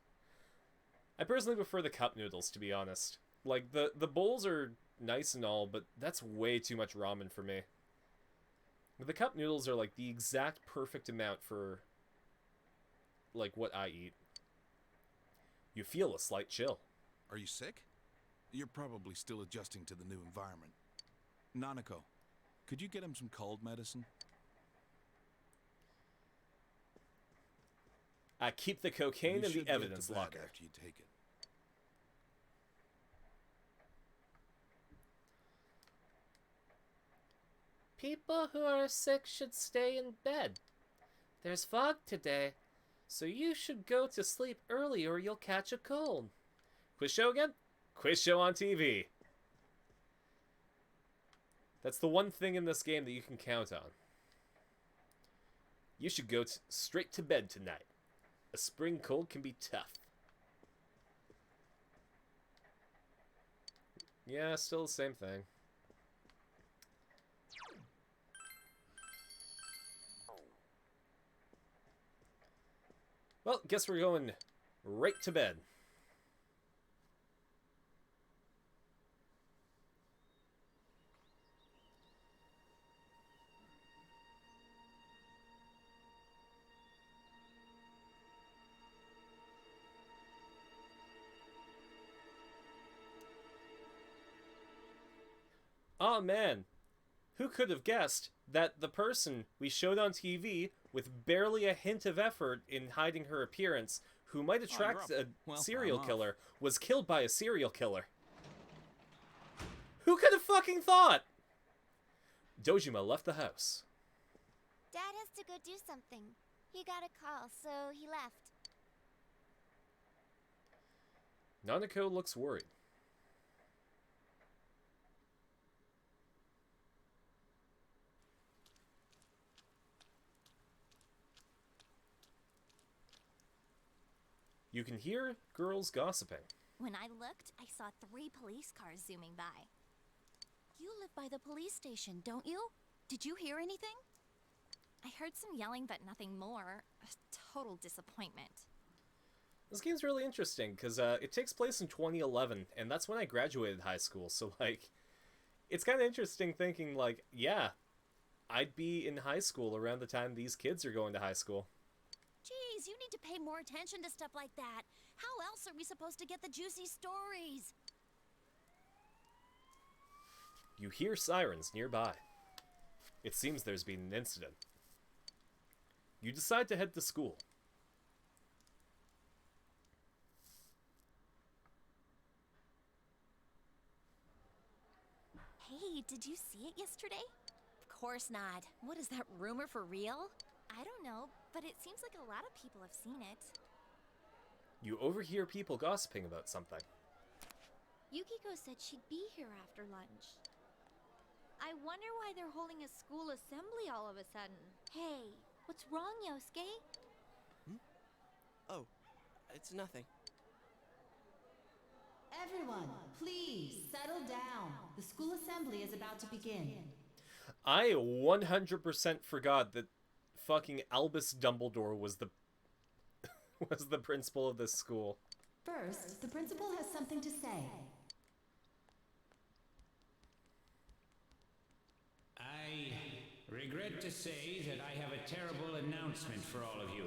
I personally prefer the cup noodles, to be honest. Like, the bowls are nice and all, but that's way too much ramen for me. The cup noodles are like the exact perfect amount for, like, what I eat. You feel a slight chill. Are you sick? You're probably still adjusting to the new environment. Nanako, could you get him some cold medicine? I keep the cocaine in the evidence locker. After you take it. People who are sick should stay in bed. There's fog today, so you should go to sleep early or you'll catch a cold. Quiz show again? Quiz show on TV. That's the one thing in this game that you can count on. You should go straight to bed tonight. A spring cold can be tough. Yeah, still the same thing. Well, guess we're going right to bed. Oh man, who could have guessed that the person we showed on TV with barely a hint of effort in hiding her appearance, who might attract a serial killer, was killed by a serial killer? Who could have fucking thought? Dojima left the house. Dad has to go do something. He got a call, so he left. Nanako looks worried. You can hear girls gossiping. When I looked, I saw 3 police cars zooming by. You live by the police station, don't you? Did you hear anything? I heard some yelling, but nothing more. A total disappointment. This game's really interesting, because it takes place in 2011, and that's when I graduated high school, so, like, it's kind of interesting thinking, like, yeah, I'd be in high school around the time these kids are going to high school. Geez, you need to pay more attention to stuff like that. How else are we supposed to get the juicy stories? You hear sirens nearby. It seems there's been an incident. You decide to head to school. Hey, did you see it yesterday? Of course not. What is that rumor for real? I don't know, but it seems like a lot of people have seen it. You overhear people gossiping about something. Yukiko said she'd be here after lunch. I wonder why they're holding a school assembly all of a sudden. Hey, what's wrong, Yosuke? Oh, it's nothing. Everyone, please settle down. The school assembly is about to begin. I 100% forgot that fucking Albus Dumbledore was the was the principal of this school. First, the principal has something to say. I regret to say that I have a terrible announcement for all of you.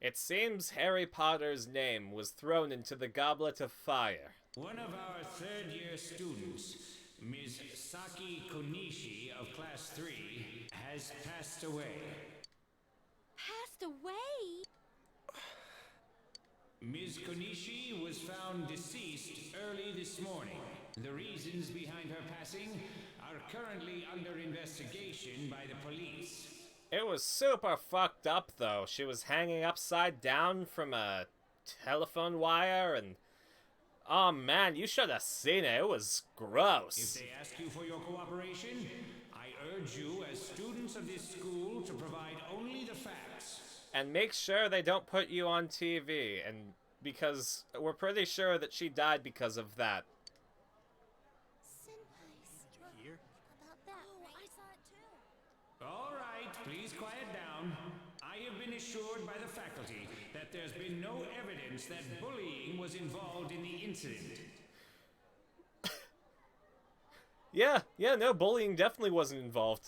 It seems Harry Potter's name was thrown into the Goblet of Fire. One of our third-year students, Ms. Saki Konishi of Class 3, has passed away. Passed away? Ms. Konishi was found deceased early this morning. The reasons behind her passing are currently under investigation by the police. It was super fucked up, though. She was hanging upside down from a telephone wire, and... oh man, you should have seen it. It was gross. If they ask you for your cooperation, I urge you as students of this school to provide only the facts. And make sure they don't put you on TV, and because we're pretty sure that she died because of that. Here? About that, oh, I saw it too. All right, please quiet down. I have been assured by the faculty that there's been no evidence that bullying was involved in the incident. Yeah, no, bullying definitely wasn't involved.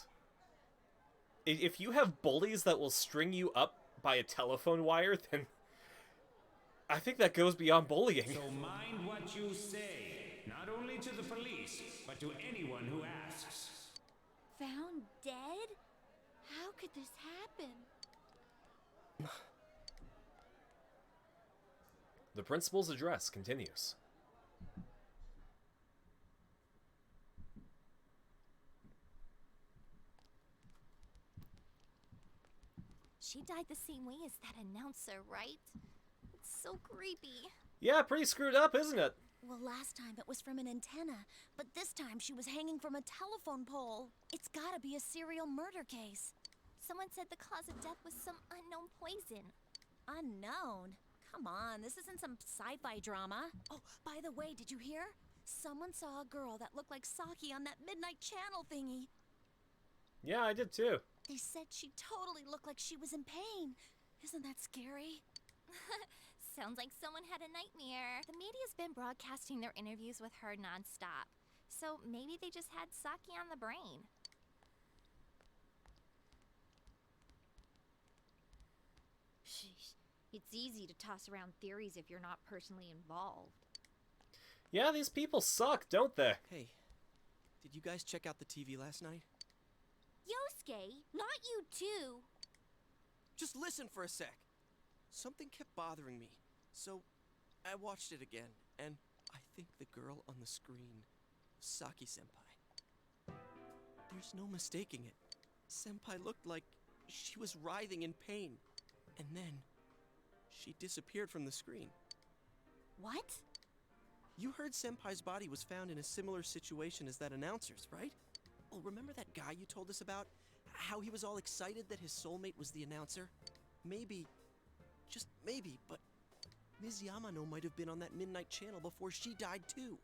If you have bullies that will string you up by a telephone wire, then I think that goes beyond bullying. So mind what you say, not only to the police, but to anyone who asks. Found dead? How could this happen? The principal's address continues. She died the same way as that announcer, right? It's so creepy. Yeah, pretty screwed up, isn't it? Well, last time it was from an antenna, but this time she was hanging from a telephone pole. It's gotta be a serial murder case. Someone said the cause of death was some unknown poison. Unknown? Come on, this isn't some sci-fi drama. Oh, by the way, did you hear? Someone saw a girl that looked like Saki on that Midnight Channel thingy. Yeah, I did too. They said she totally looked like she was in pain. Isn't that scary? Sounds like someone had a nightmare. The media's been broadcasting their interviews with her nonstop. So maybe they just had Saki on the brain. Sheesh. It's easy to toss around theories if you're not personally involved. Yeah, these people suck, don't they? Hey, did you guys check out the TV last night? Yosuke, not you too. Just listen for a sec. Something kept bothering me, so I watched it again, and I think the girl on the screen, Saki-senpai. There's no mistaking it. Senpai looked like she was writhing in pain, and then she disappeared from the screen. What? You heard Senpai's body was found in a similar situation as that announcer's, right? Oh, remember that guy you told us about? How he was all excited that his soulmate was the announcer? Maybe, just maybe, but Ms. Yamano might have been on that Midnight Channel before she died too.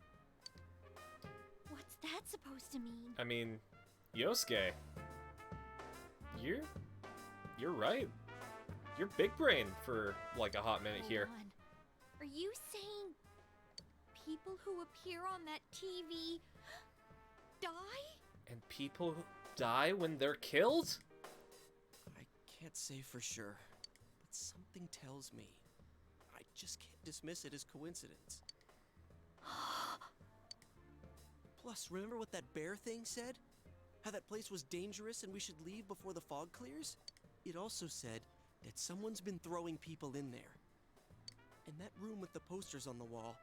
What's that supposed to mean? I mean, Yosuke, you're right. You're big brain for like a hot minute here. Hold on. Are you saying people who appear on that TV die? And people die when they're killed? I can't say for sure, but something tells me I just can't dismiss it as coincidence. Plus, remember what that bear thing said? How that place was dangerous and we should leave before the fog clears? It also said that someone's been throwing people in there. And that room with the posters on the wall,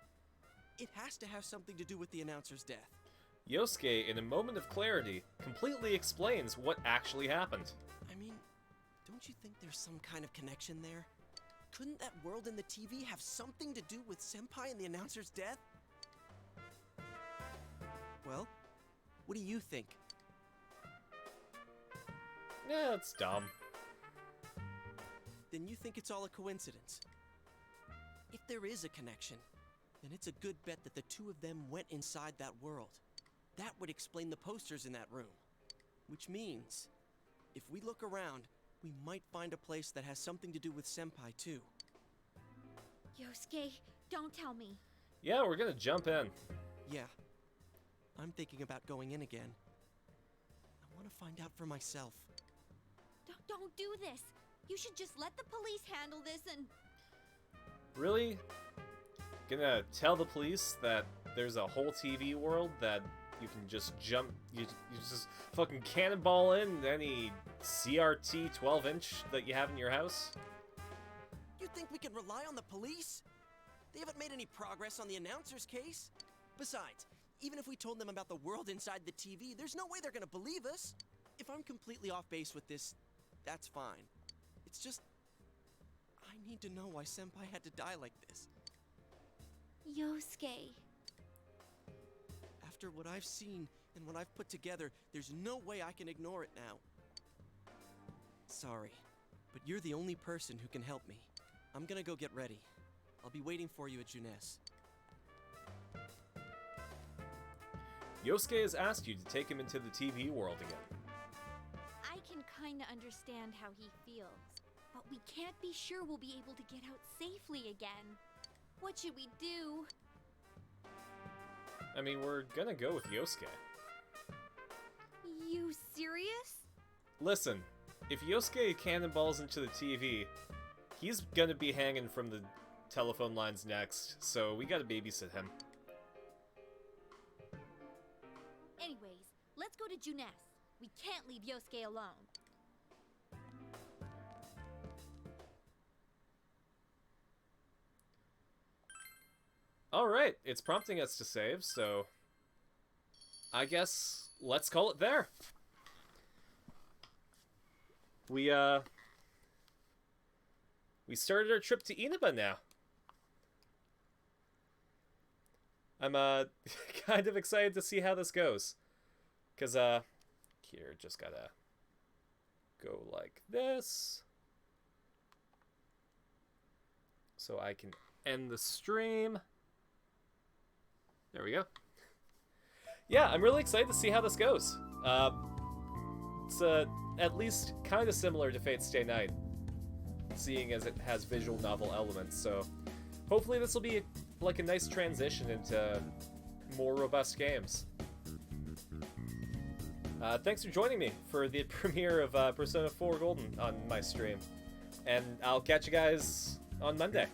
it has to have something to do with the announcer's death. Yosuke, in a moment of clarity, completely explains what actually happened. I mean, don't you think there's some kind of connection there? Couldn't that world in the TV have something to do with Senpai and the announcer's death? Well, what do you think? Yeah, it's dumb. Then you think it's all a coincidence? If there is a connection, then it's a good bet that the two of them went inside that world. That would explain the posters in that room. Which means, if we look around, we might find a place that has something to do with Senpai, too. Yosuke, don't tell me. Yeah, we're gonna jump in. Yeah. I'm thinking about going in again. I want to find out for myself. Don't do this. You should just let the police handle this and... Really? Gonna tell the police that there's a whole TV world that you can just jump, you just fucking cannonball in any CRT 12-inch that you have in your house? You think we can rely on the police? They haven't made any progress on the announcer's case. Besides, even if we told them about the world inside the TV, there's no way they're gonna believe us. If I'm completely off base with this, that's fine. It's just... I need to know why Senpai had to die like this. Yosuke. After what I've seen and what I've put together, there's no way I can ignore it now. Sorry, but you're the only person who can help me. I'm gonna go get ready. I'll be waiting for you at Juness. Yosuke has asked you to take him into the TV world again. I can kinda understand how he feels, but we can't be sure we'll be able to get out safely again. What should we do? I mean, we're gonna go with Yosuke. You serious? Listen, if Yosuke cannonballs into the TV, he's gonna be hanging from the telephone lines next, so we gotta babysit him. Anyways, let's go to Juness. We can't leave Yosuke alone. Alright, it's prompting us to save, so I guess let's call it there. We started our trip to Inaba now. I'm kind of excited to see how this goes. Cause here, just gotta go like this. So I can end the stream. There we go. Yeah, I'm really excited to see how this goes. It's at least kind of similar to Fate Stay Night, seeing as it has visual novel elements, so hopefully this will be like a nice transition into more robust games. Thanks for joining me for the premiere of Persona 4 Golden on my stream, and I'll catch you guys on Monday.